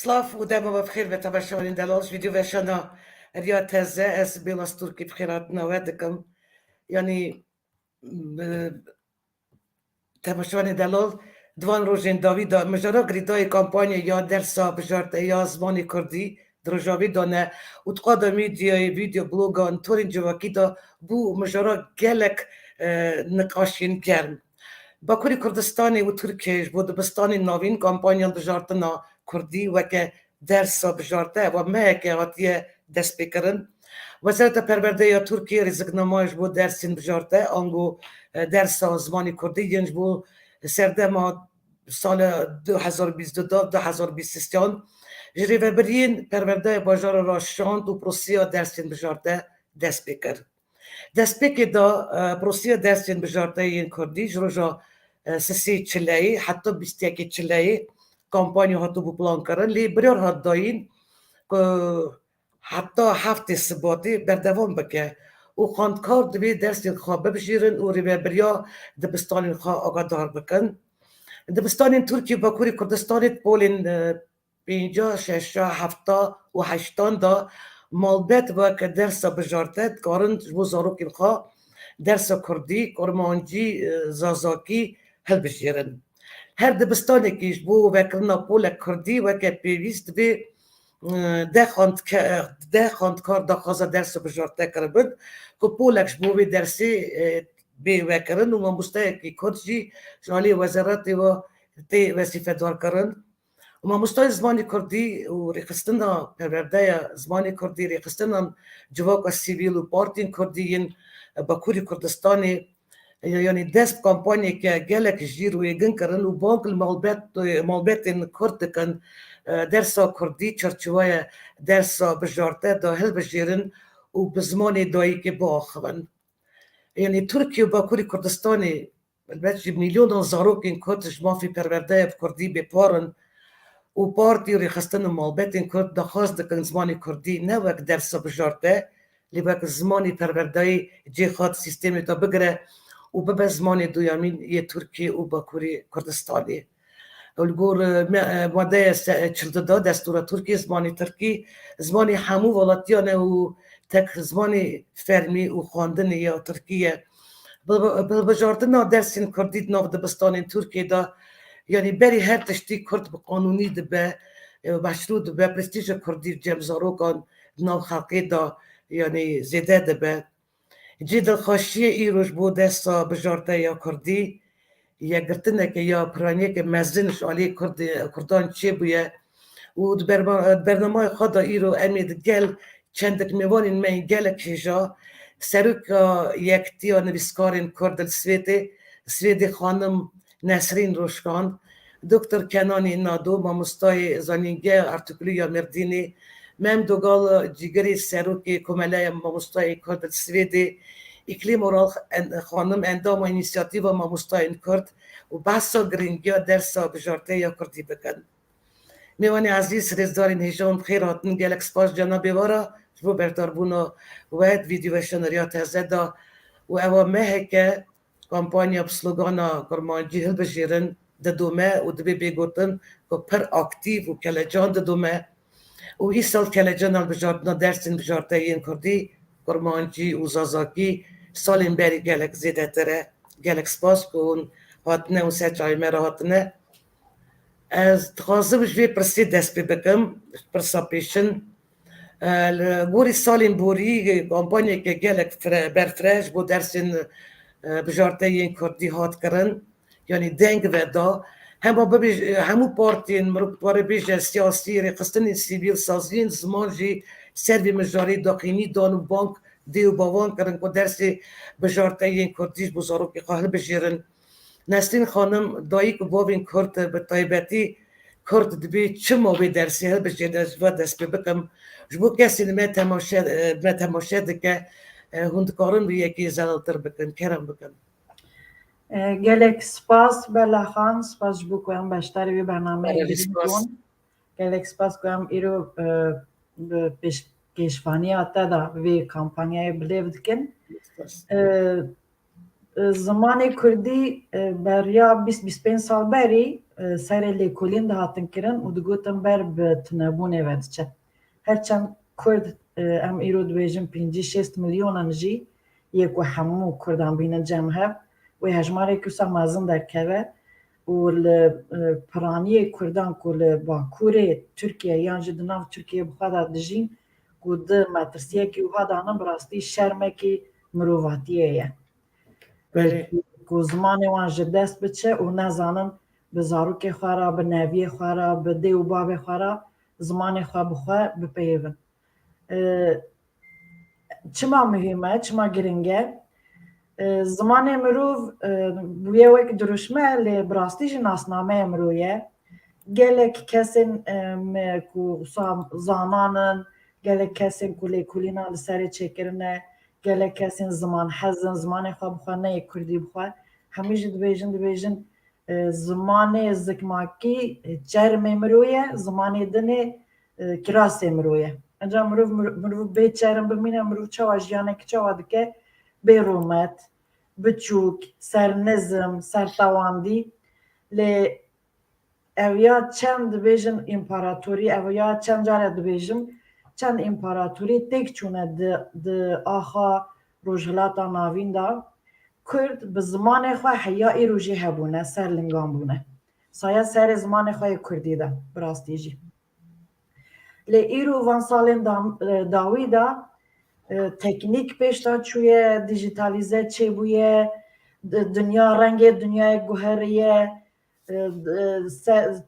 Slav و دم بخیر به تماشاگران دلالش ویدیو وشانا ریا تازه از بیلاس ترکی بخیرات نوادکم یعنی تماشاگران دلال دوان روزین داوی دا مجرا گریدای کامپانیا یا درسا بجارت یا زمانی کردی دروجاوی دانه و تقادا میدیای ویدیو بلوگان تورین جواکی دا بو مجرا گلک نقاشین گرم باکوری کردستانی و ترکیش بود بستانی نوین کامپانیا بجارتنا کردی و که درس بجارته و مه که هاتیه دست بکرن وزارت پرورده یا ترکیه رزقنامایش بود درسین بجارته آنگو درس زمانی کردی ینج بود سردما سال 2022-2023 جری و برین پرورده باجار را شاند و پروسیا درسین بجارته دست بکر دست بکر دا پروسیا درسین بجارته این کردی جروجا سسی چلایی حتی 21 چلایی کامپانی هاتو بو پلان کرن لی بریار هات داین که حتی هفته سباتی بردوام بکه و خاندکار دوی درسین خواه ببشیرن و ریبه بریا دبستانین خواه آگادار بکن دبستانین ترکیه باکوری کردستانیت بولین 50 60 70 و 80 دا مالبت و که درس بجارته کارن بو زاروکین خواه درس کردی کرمانجی زازاکی هل بشیرن هر دبستانی کیش بو وکرنا پول کردی و که پیویست به ده خاندکار دا خوازه درس بجارته کربن که پولکش بو به درسی به وکرن و من بسته که کردجی جالی وزارتی و تی وظیفه دار کرن و من بسته زمانی کردی و ریخستنا پرورده زمانی کردی ریخستنا جواک سیویل و پارتین کردی این باکوری کردستانی یعنی دست کامپانی که گلک جیر و یگن کرن و بانک المالبت این کرد کن درسا کردی چرچوای درسا بجارته دا هل بجیرن و بزمانی دایی که باخون یعنی ترکیه و باکوری کردستانی البته میلیون زاروک این کردش مافی پرورده کردی بپارن و پارتی ریخستن مالبت این کرد دا خواست کن زمانی کردی نه وک درسا بجارته لی وک زمانی پرورده جی خواد سیستمی دا بگره و به زمانی دویامین یه ترکیه و باکوری کردستانی الگور ماده 42 دستور ترکیه زمانی ترکی زمانی همو ولاتیانه و تک زمانی فرمی و خواندن یا ترکیه بجاردن درسین کردید نو دبستان ترکیه دا یعنی بری هر تشتی کرد به قانونی دبه مشروع دبه پرستیج کردی جمزارو کن نو خلقی دا یعنی زیده دبه جدل خاشیه ای روش بود دستا بجارته یا کردی یا گرتنه که یا پرانیه که مزنش علی کردان چی بویه و برنامه خدا ای رو امید گل چندک میوانین من گل کجا سروک یکتی و نویسکارین کردل سویدی خانم نسرین روشکان دکتر کنانی نادو ماموستای زانینگه ارتکلی یا مردینی مم دوگال جیگری سروکی کمله ماموستای کردل سویدی اقلیم اورال خانم اندام و اینیسیاتیو ماموستاین کرد و بحثا گرینگی درسا بجارته یا کردی بکن میوانی عزیز رزدارین هیجان خیر هاتن گلک سپاس جنابی وارا جو بردار بونو وید ویدیوشن ریا تازه دا و اوا مهه که کامپانیا بسلوگانا کرمانجی هل بجیرن ددومه و دبی بیگوتن که پر اکتیو و کلجان ددومه و ای سال کلجان بجارتنا درسین بجارته این کردی کرمانجی و زازاکی سالین بری گلک زیده تره گلک سپاس کن هاتنه و سه چای مرا هاتنه از تخواصه بجوی پرسی دست بکم پرسا پیشن گوری سالین بوری کامپانی که گلک برفرش بو درسین بجارته این کردی هات کرن یعنی دنگ ودا همو پارتین مربوطوار بیجه سیاسی ریقستن سیویل سازین زمان جی سروی مجاری داقینی دانو بانک دیو باوان کرن که درسی بجارته این کردیش بزارو که خواهل بجیرن نسلین خانم دایی که باوین کرد به طایبتی کرد دبی چه موی درسی هل بجیرن و دست بکم جبو کسی نمه تماشه دکه هندکارن به یکی زلالتر بکن کرم بکن گلک سپاس بلاخان سپاس جبو کویم بشتری به برنامه گیرون گلک سپاس کویم ایرو پیشوانی آتا دا وی کامپانیای بلیو دکن Zamanê Kurdî beriya 20-25 sal berî serê lêkolîn dihatin kirin û digotin ber bi tunebûnê ve diçe. Herçend Kurd em îro dibêjin 5-6 milyonan jî yê ku hemû Kurdan bînin cem hev wê hejmarê wisa mezin derkeve û li piraniyê Kurdan ku li Bakurê Tirkiye yan jî di nav Tirkiye bi xwe de dijîn ku di metirsiyekî wiha danin bi rastî şermekî mirovatiyê ye. Ku zimanê wan ji dest biçe û nezanin bi zarokê xwe re, bi neviyê xwe re, bi dê û bavê xwe re zimanê xwe bi xwe bipeyivin. Çima mühîm e, çima giring e? Zimanê mirov bûye wek dirûşme lê bi rastî jî nasnameya mirov ye. Gelek kesên ku wisa zananin, gelek kesên ku lêkolînan li serê çêkirine, gelek kesên ziman hezin, zimanê xwe bi xwe neyê Kurdî bi xwe, hemî jî dibêjin zimanê zikmakî çermê mirov ye, zimanê dinê kirasê mirov ye. Encam mirov bê çerm bimîne mirov çawa jiyanekî çawa dike bê romet, biçûk, sernizm, sertewandî lê ev ya çend dibêjin împaratorî, ev ya çend care dibêjim çend împaratorî têk çûne di axa rojhilata navîn da Kurd bi zimanê xwe heya îro jî hebûne, serlingan bûne. Saya serê zimanê xwe yê Kurdî de bi rastî jî. Lê îro van salên dawî da teknîk pêş da çûye, dijîtalîze çêbûye, dinya rengê dunyayê guheriye,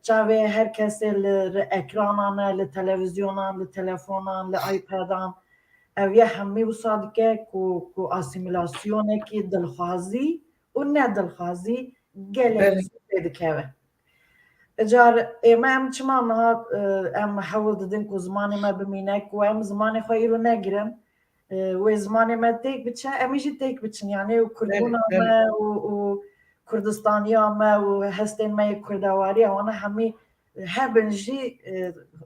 çavê her kesê li ekranan e, li televizyonan, li telefonan, li iPadan ev ye hemî wisa dike ku asîmîlasyonekî dilxwazî û nedilxwazî gelek zêde dikeve. Car ême em çima niha em hewl didin ku zimanê me bimîne ku em zimanê xwe îro negirin wê zimanê me têk biçe emî jî têk biçin yanî Kurdbûna me û Kurdistaniya me û hestên me yê kurdewarî wan hemî hebin jî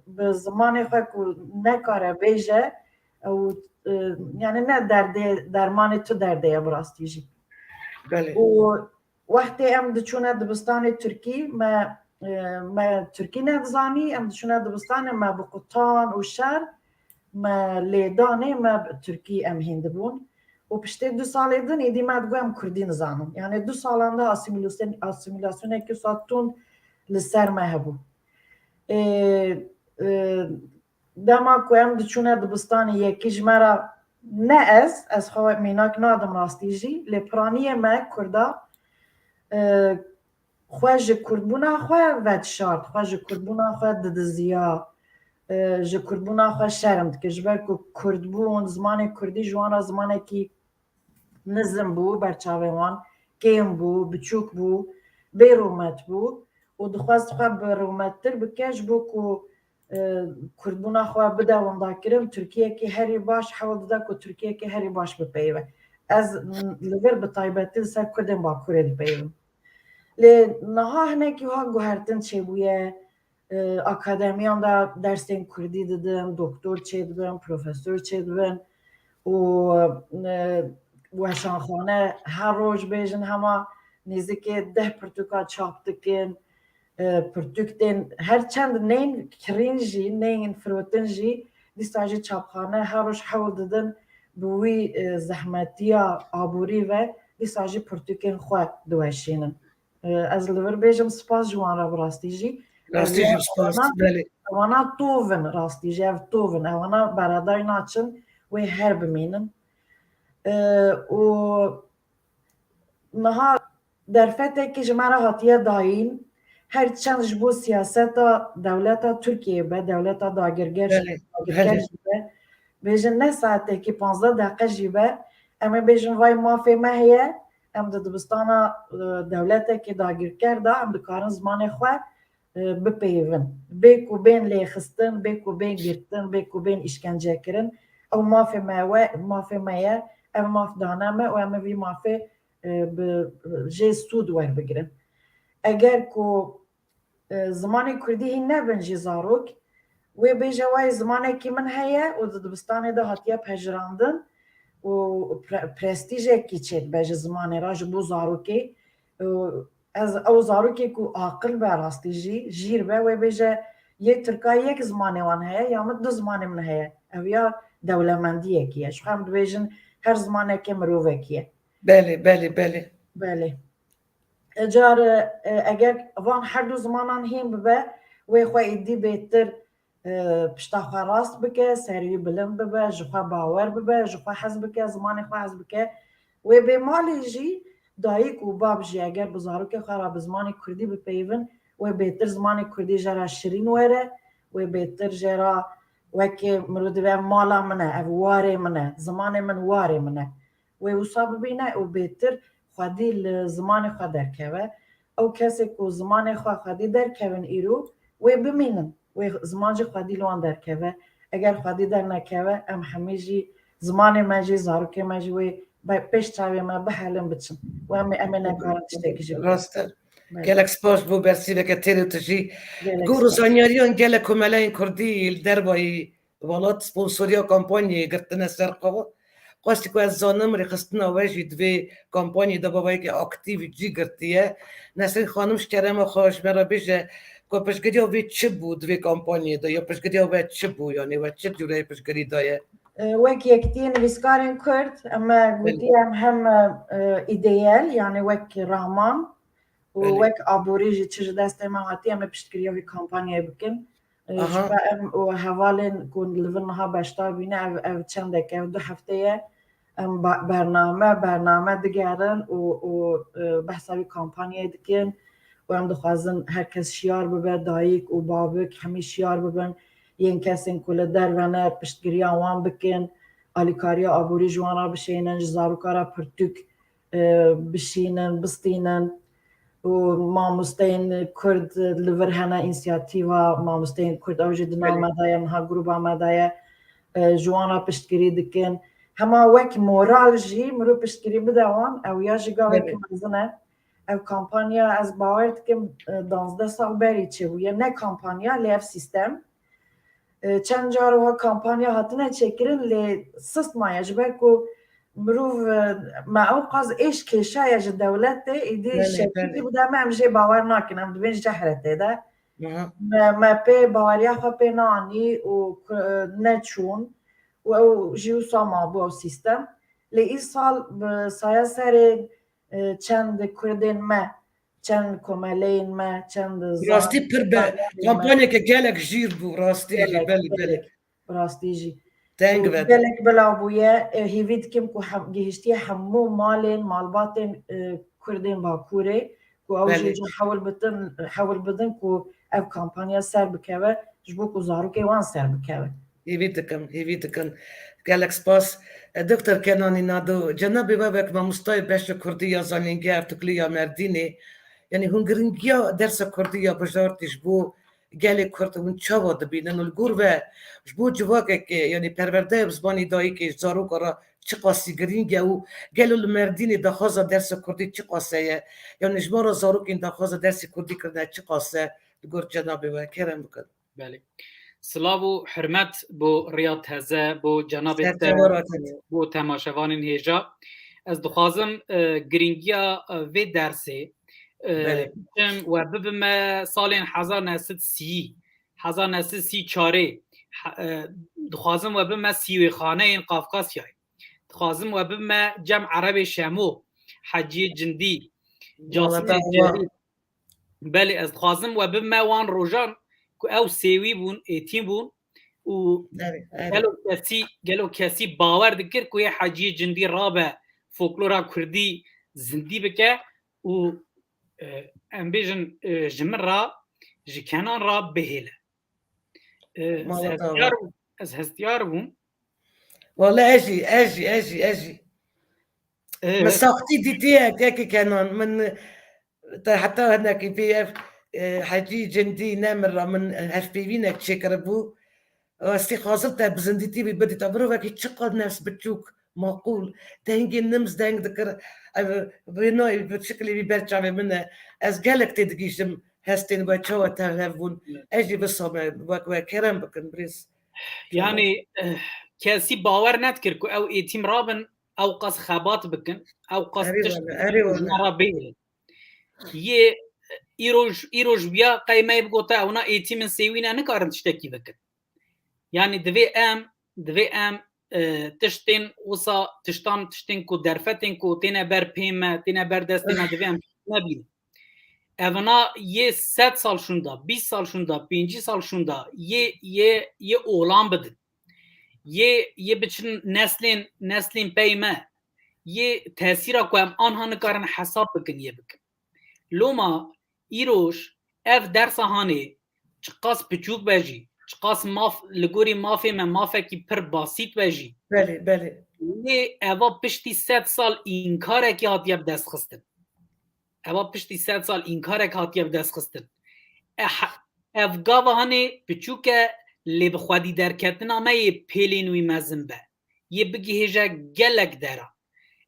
bi zimanê xwe ku nekare bêje û yani ne derdê dermanê tu derdê ye bi rastî jî. û wextê em diçûne dibistanê Tirkî me Tirkî nedizanî em diçûne dibistanê me bi qutan û şer me lêdanê me bi Tirkî em hîn dibûn û piştê 2 salê din êdî me digot em Kurdî nizanin. Yani 2 salan de asîmîlasyonekî wisa tûn li ser me hebû. Dema ku em diçûne dibistanê yekî ji me re ne ez xwe mînak nadim rastî jî lê piraniyê me Kurda xwe ji Kurdbûna xwe vedşart, xwe ji Kurdbûna xwe didiziya, ji Kurdbûna xwe şerm dike ji ber ku Kurdbûn, zimanê Kurdî ji wan re zimanekî nizm bû ber çavê wan, kêm bû, biçûk bû, bê romet bû û dixwest xwe bi romettir bike ji bo ku Kurdbûna xwe bide windakirin Tirkiyekî herî baş hewl dide ku Tirkiyekî herî baş bipeyive. Ez li vir bi taybetî li ser Kurdên Bakurê dipeyivim. Lê niha hinekî wiha guhertin çêbûye, akademiyan da dersên Kurdî didin, doktor çêdibin, profesör çêdibin û weşanxane her roj bêjin hema nêzîkî 10 pirtûka çap dikin, pirtûk tên her çend neyên kirîn jî, neyên firotin jî dîsa jî çapxane her roj hewl didin bi wî zehmetiya aborî ve dîsa jî pirtûkên xwe diweşînin. Ez li vir bêjim spas ji wan re bi rastî jî. Ewana tovin rastî jî ev tovin, ewana beredayî naçin wê her bimînin. û niha derfetekî ji me re hatiye dayîn her çend ji bo siyaseta dewleta Tirkiyeyê be, dewleta dagirger jî be bêjin ne saetekî 15 deqe jî be em ê bêjin vay mafê me heye em di dibistana dewletekî dagirker da em dikarin zimanê xwe bipeyivin. Bê ku bên lêxistin, bê ku bên girtin, bê ku bên îşkencekirin ew mafê me ye, ev maf dane me û em ê vî mafê jê sûd werbigirin. Eger ku zimanê Kurdî hîn nebin jî zarok wê bêje wayê zimanekî min heye û di dibistanê de hatiye pejirandin و پرستیژێکی چێت بێژە زمانێرا ji بۆ zarokê ez ew zarokê ku aqil be rastî jî jîr be wê bêje yê Tirka yek zimanê wan heye ya min du zimanê min heye ev ya dewlemendiyekî ye ji xwe em dibêjin her zimanekê mirovekî ye Belê belê car eger van her du zimanan hîn bibe wê xwe êdî bêtir pişta xwe rast bike serî bilind bibe ji xwe bawer bibe ji xwe hez bike zimanê xwe hez bike wê bê malê jî dayîk û bab jî eger bi zarokê xwe re bi zimanê Kurdî bipeyivin wê bêtir zimanê Kurdî jê re şirîn were wê bêtir jê re wekê mirov dibe mala min e ev warê min e zimanê min warê min e wê wisa bibîne û bêtir xwedî li zimanê xwe derkeve ew kesê ku zimanê xwe xwedî derkevin îro wê bimînin wê ziman jî xwedî li wan derkeve eger xwedî dernekeve em hemî jî zimanê me jî zarokê me jî wê pêş çavê me bihelin biçin û em ê nekarin tiştekî jî rast e gelek spas bû bersîveke têrê tu jî gor û zanyariyan gelek komeleyên Kurdî li derbayî welat sponsoriya kampanyayê girtine ser xwe xwesty ku ez zanim rêxistina we jî divê kampanyê de bavayekî aktîv cî girtiye Nesrîn xanim ji kerema xwe ji me re bêje ku piştgiriya wê çi bû divê kampanyê de ya piştgiriya we çi bû yanî we çi cûreyê piştgirî daye wek yekîn nivîskarên Kurd em gotiye em hem îdeyel yani wek rahman û wek aborî jî çi ji destê me hatiye em ê piştgiriya vî kampanyayê bikin ji ber em û hevalên ku li vir niha beşdar bîne ev çendek ev du hefteye em bername digerin û behsa vî kampanyayê dikin û em dixwazin herkes şiyar bibe dayîk û bavik hemî şiyar bibin yên kesên ku li derve ne piştgiriya wan bikin alîkariya aborî ji wan re bişênin ji zaroka re pirtûk bişînin bistînin û mamosteyên Kurd li vir hene însiyatîva mamosteyên Kurd ew jî di nav me de ye niha grûpa me de ye ji wan re piştgirî dikin hema wek moral jî mirov piştgirî bide wan ew ya ji gavekî mezin e ev kampanya ez bawer dikim 12 sal berî çêbûye ne kampanya lê ev sîstem çend car wa kampanya hatine çêkirin lê sistmaye ji ber ku mirov me ew qas êş kêşaya ji dewletê êdî şekî bide me em jê bawer nakin em dibên ji cehiretê de me pê baweriya xwe pê neanî û neçûn û ew jî wisa mabû ew sîstem lê îsal bi saya serê çend Kurdên me çend komeleyên me çend rastî pir be kampanyeke gelek jîr bû rastî jî belê rastî jî deng ve gelek bila bûye hêvî dikim ku gihîştiye hemû malên malbatên Kurdên Bakurê ku ew jî hewil bidin ku ev kampanya ser bikeve ji bo ku zarokê wan ser bikeve hêvî dikin gelek spas Dr. Kenanî Nado cenabê we wek mamostayê beşa Kurdî ya zanîngev Tikliya Merdînê yani hûn giringiya dersa Kurdî ya bijartî ji bo gelê Kurd hûn çawa dibînin û li gor ve ji bo civakekê yani perwerdeyê bi zimanê dayîkê ji zaroka re çi qasî giring e û gelo li Merdînê daxwaza dersa Kurdî çi qase ye yani ji mara zarokên daxwaza dersê Kurdî kirine çi qase li gor cenabê we kerem bikin Belê Silav û hirmet bo riya teze bo cenabê te bo temaşevanên hêja ez dixwazim giringiya vê dersê we bibime salên 1930 dixwazim we bime sîwêxaneyên Qafqasyayê dixwazim we bime Cem Erebê Şemo Heciyê Cindî belê ez dixwazim we bime wan rojan ku ew sêwî bûn êtîm bûn û gelo kesî bawer dikir ku yê Heciyê Cindî rabe folklora Kurdî zindî bike û em bêjin ji min ra ji Kenan ra bihêle ez hestiyar bûm Wala eji min saxtî dîtiye tekî Kenan min heta hinekî pê ev Hecî Cindî nemir ra min hevpêvînek çêkiribû stî xwazir te bi zindîtî wî bidî te mirovekî çi qad nefs biçûk maqûl dengê nims deng dikir vê nayê bi şiklê wî ber çavê min e ez gelek tê digîşim hestên we çawa te hevbûn ez jî wisa me wek we kerem bikin birêz yani کسی باور نکرد که او ایتیم رابن او قص خبات بکن او قص تشترا بیل یه ایروش بیا قیمه بگوته اونا ایتیم سیوینا نکارن تشتکی بکن یعنی دوی ام تشتین وصا تشتین کو درفتین کو تینه بر پیم تینه بر دستینا دوی ام نبین اونا یه 100 سال شوندا 20 سال شوندا 5 سال شوندا یه اولان بدن یه بچن نسلین پیمه یه تاثیرا کو ام آنها نکارن حساب بکن یه بکن لوما ایروش اف درس هانه چقاس پچوک بجی چقاس ماف لگوری مافی من مافه کی پر باسیت بجی بله نه اوا پشتی 100 سال این کاره که هاتیه بدست خستن اوا پشتی 100 سال این کاره که هاتیه بدست خستن اف گاوه هانه پچوکه لی بخوادی درکتن اما یه پیلینوی مزن به یه بگی هجا گلک داره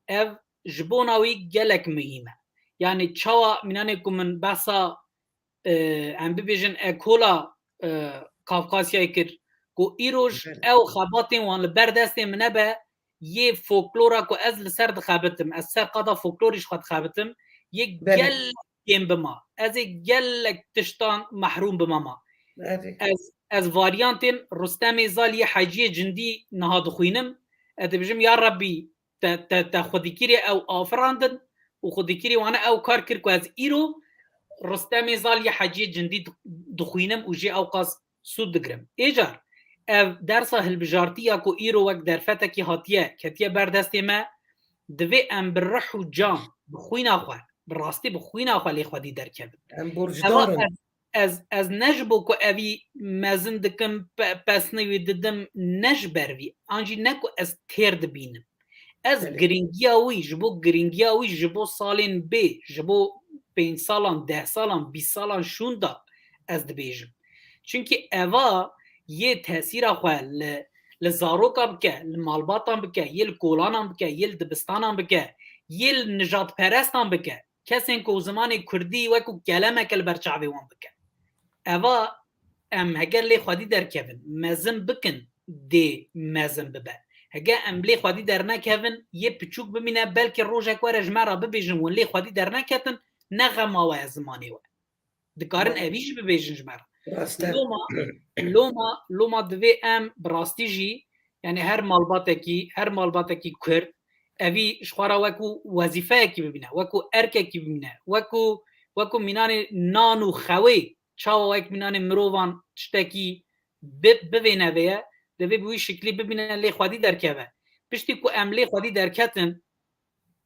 اف جبوناوی گلک مهمه یعنی چاوا منانه که من بحثا ام ببیجن اکولا کافکاسیای کر که ایروش او خباتین وان لبردستی منه به یه فولکلورا که از لسر دخابتم از سر قدا فولکلوریش خود خابتم یه گل گیم بما از گل تشتان محروم بما ما از واریانتین رستم زالی حاجی جندی نهاد خوینم ادبجم یا ربی تا خودی کری او آفراندن و خودی کری وانا او کار کر که از ایرو رستم زالی حاجی جندی دخوینم و جی او قاس سود دگرم ایجار درسا هلبجارتی یا که ایرو وقت درفته کی هاتیه کتیه بردستی ما دوی ام برح و جان بخوین آخواه براستی بخوین آخواه لی خودی درکب از نجبو که اوی مزن دکم پس نوی ددم نجبروی آنجی نکو از ترد بینم از گرینگیاوی جبو سالین بی جبو 5 سالان 10 سالان 20 سالان شوندا از دبیجم چونکه اوا یه تاثیر خواه لزاروکا بکه لمالباتان بکه یه لکولانان بکه یه لدبستانان بکه یه لنجات پرستان بکه کسین که زمان کردی وکو کلمه کل برچاوی وان بکه اوا ام هگر لی خودی در کفن مزن بکن دی مزن ببه هگه ام لی خودی در نکفن یه پچوک بمینه بلکه روژک و رجمه ببیجن و لی خودی در نکتن نغم آوه از زمانی و دکارن اویش ببیجن جمعه لوما دوی ام براستی جی یعنی هر مالباته کی کرد اوی شخوارا وکو وظیفه کی ببینه وکو ارکه کی ببینه وکو مینان نانو خوی چاو وک مینان مروان تشتکی ببینه ویه دوی بوی شکلی ببینه لی خودی درکوه پشتی که ام لی خودی درکتن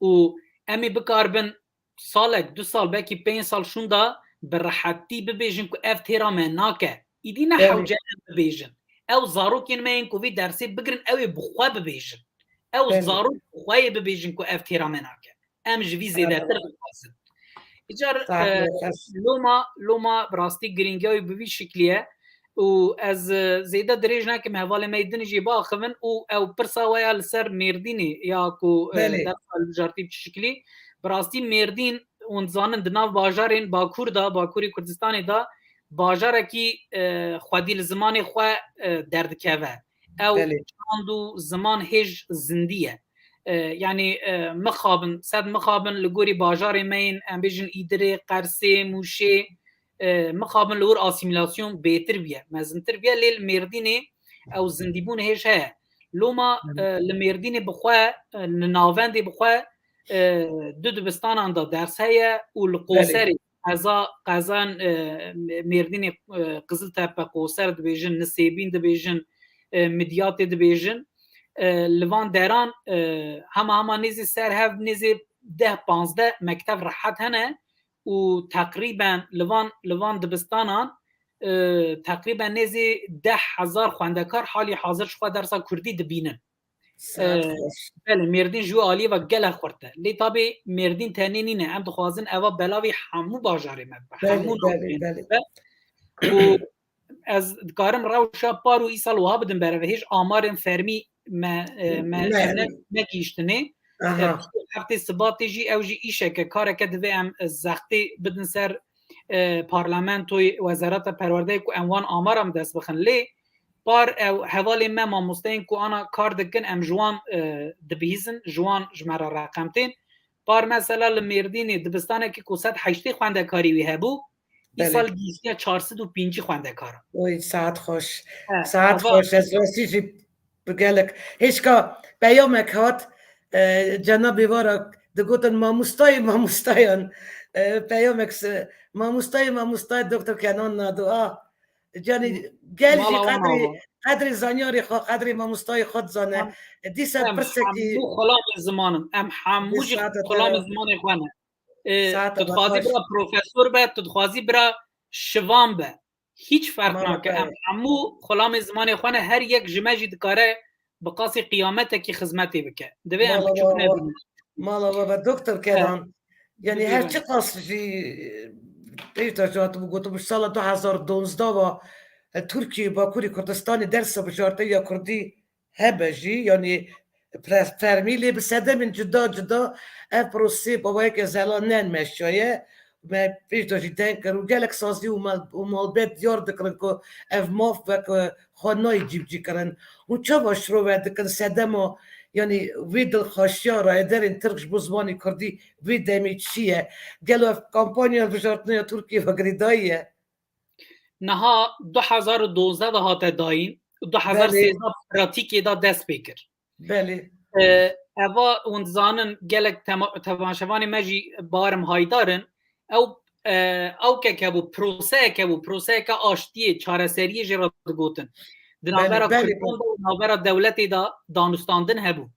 و امی بکاربن سالک 2 سال بکی 5 سال شوندا برحتی ببیجن که اف تیرا من ناکه ایدی نحوجه ببیجن او زاروکین مین که وی درسی بگرن اوی بخواه ببیجن او زاروک بخواه ببیجن که اف تیرا من ناکه ام جوی زیده تر بخواسن ایجار لوما براستی گرینگاوی بوی شکلیه و از زیده دریج نکم حواله میدنی جی با خوون او پرسا ویا لسر میردینی یا که در جارتی بشکلی براستی میردین اون زانن دناو باجارین باکوری کردستانی دا باجاره کی خودی زمان خواه درد که او چاندو زمان هج زندیه یعنی مخابن لگوری باجار مین امبیجن ایدره قرسه موشه مخابن لور آسیمیلاسیون بهتر بیه مزنتر بیه لیل مردینه او زندیبون هج ها لوما لمردینه بخواه لناونده بخواه دو دبستان دا درس هیا و لقوسری قزان مردین قزل تپه قوسر دبیجن نسیبین دبیجن مدیات دبیجن لوان دران همه نیزی سر هف نیزی 10-15 مکتب راحت هنه و تقریبا لوان دبستانان تقریبا نیزی 10,000 خواندکار حالی حاضر شخوا درسا کردی دبینن بله مردین جو عالی و گله خورده لی طبی مردین تنینی نه هم دخوازن اوا بلاوی همو باجاره مد همو و از کارم روشا پارو ای سال وها بدن بره و هیچ آمارن فرمی نگیشتنه هفته سباتی جی او جی ایشه که کاره که دوی هم زختی بدن سر پارلمنت و وزارت پرورده که انوان آمارم دست بخن لی بار حوالی ما مامۆستەین کو ئانا کار دکن ئەم جوان دبیزن جوان ژمارە ڕقەمتین بار مەسەلا لە مێردینی دبستانێکی کو 180 خوێندەکاری وی هەبوو ئیسال گیستیا 450 خوێندەکارە وای ساعت خۆش ساعت خۆش ez rastî بگەلک هیچکە پەیامێک هات جەنابی وەرە دەگوتن مامۆستایان پەیامێک مامۆستای دکتۆر کەنان نادوئا جانی گەلجی قدری زانیاری خۆ قدری مامۆستای خۆت زانە دیسە پرسێکی خۆڵامی زمانم ئەم هەمووی خۆڵامی زمانی خوێنە تدخوازی برا پرۆفەسۆر بە تدخوازی برا شوان بە هیچ فەرق ناکە ئەم هەموو خۆڵامی زمانی خوێنە هەر یەک ژمەژی دکارە بقاسی قیامەتێکی خزمەتی بکە دەبێ ئەم بچووک نەبینی ماڵەوە بە دکتۆر کەنان یعنی هەرچی قاسژی پێیتە گوتم ساڵە 2012 تورکی باکووری کوردستانی دەرسە بژارتە یا کوردی هەبەژی ینی فەرمیلی بسەدە من جدا ئەف پرۆسی بەوەیەکە زەلا نەن مەشایە پێش دۆژی دەنکرد و gelek sazî û malbet diyar dikirin ku ev maf veke xwe nayê cîbcîkirin û çawa şirove dikin sedema yanî vê dilxweşiya rayedarên Tirk ji bo zimanê Kurdî vê demê çi ye gelo ev kampanya bijartiniya Tirkiye vekirî dayiye niha 2012 de hate dayîn 2013 pratîkê da dest pê kir belê eva hûn dizanin gelek temaşevanê me jî barim haydarin ew keke bû proseyeke bû proseyeka aştiyê çareseriyê jê re digotin di navbera Kurdan navbera dewletê da danûstandin hebû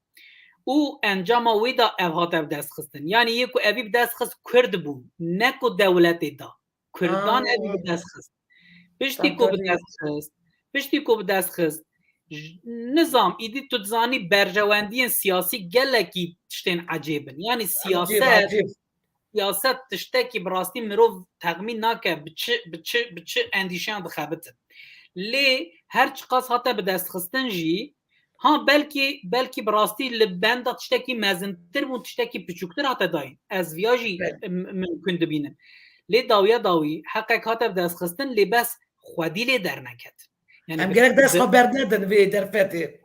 û encama wê da ev hat ev destxistin yanî yê ku evî bi destxist Kurd bû ne ku dewletê da Kurdan evî bi destxist piştî ku bi destxist nizam îdî tu dizanî berjewendiyên siyasî gelekî tiştên ecêbin yanî siyaset tiştekî bi rastî mirov texmîn nake bi çi endîşeyan dixebitin lê her çi qas hate bi destxistin jî ha belkî bi rastî li benda tiştekî mezintir bû tiştekî piçûktir hate dayîn ez viya jî mümkün dibînim lê dawiya dawî heqek hate bi destxistin lê bes xwedî lê derneket em gelek dest xwe bernedin vê derfetê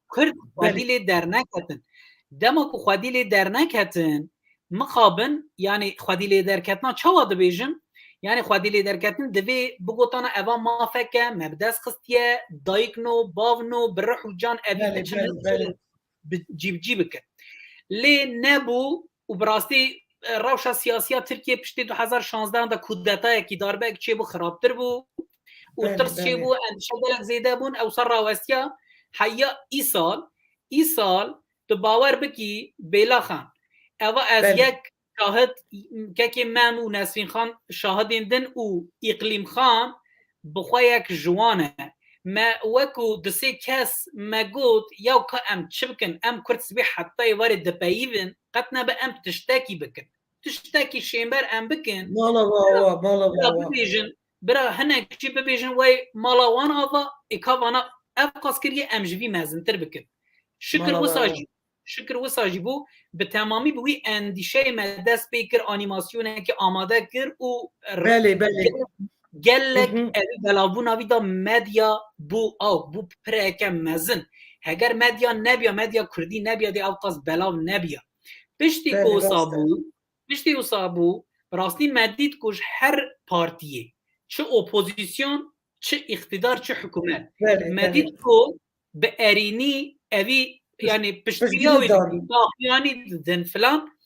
Kurd xwedî lê derneketin dema ku xwedî lê derneketin mixabin yanî xwedî lê derketina çawa dibêjim yanî xwedî lê derketin divê bigotana eva mafeke me bi dest xistiye dayikno bavno bi rih û can evî cîbcî bikin lê nebû û bi rastî rewşa siyasiya Tirkiye piştî 2016 da kudetayekî darbek çêbû xirabtir bû û tirs çêbû endişe gelek zêde bûn ew ser rawestiya heya îsal tu bawer bikî bêlaxan eva ez yek şahid kekê me û Nesrîn Xan şahidên din û îqlîm Xan bi xwe yek jiwan e me wekû di sê kes me got yaw ka em çi bikin em Kurd sibê hetayê warê dipeyivin qet nebe em tiştekî bikin tiştekî şêmber em bikin bibêjin bira hinek jî bibêjin wey mala wan ava êkavana ev qaskiriye em ji vî mezintir bikin şikir wisa jî bû bi temamî bi wî endîşeyê me dest pê kir anîmasyonekî amade kir û gelek evî belavbûna wî da medya bû bû pireke mezin heger medya nebiya medya Kurdî nebiya dê ew qas belav nebiya piştî wisa bû rastî medît ku ji her partiyê çi opozîsyon çi îxtidar çi hikûmet medît ku bi erînî evî yani piştîya wî daxuyanî didin filan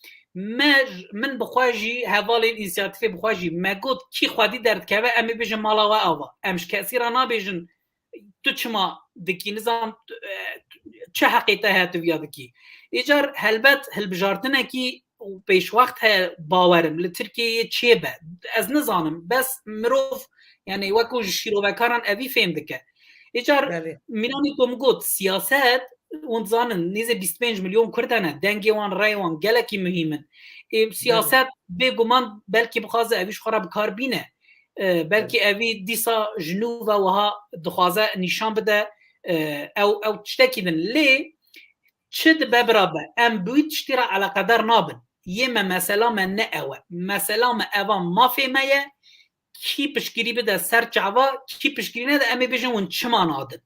min bixwe jî hevalên înisiyatîfê bixwe jî me got kî xwedî derdikeve em ê bêjin mala we ava em ji kesî re nabêjin tu çima dikî nizam çi heqê te heye tu viya dikî îcar helbet hilbijartinekî pêşwext heye bawerim li Tirkiyeyê çê be ez nizanim bes mirov yani wekû ji şîrovekaran evî fêm dike îcar mîranî ku min got siyaset hûn dizanin nêzê 25 milyon Kurd hene dengê wan rey wan gelekî muhîmin siyaset bêguman belkî bixwaze evî ji xwe re bikar bîne belkî evî dîsa ji nû ve wiha dixwaze nîşan bide ew tiştekî din lê çi dibe birabe em bi wî tiştî re eleqedar nabin yê me mesela me ne ew e mesela me eva mafê me ye کی پشگیری بده سر چاوا کی پشگیری نده امی بیجن ون چما نادن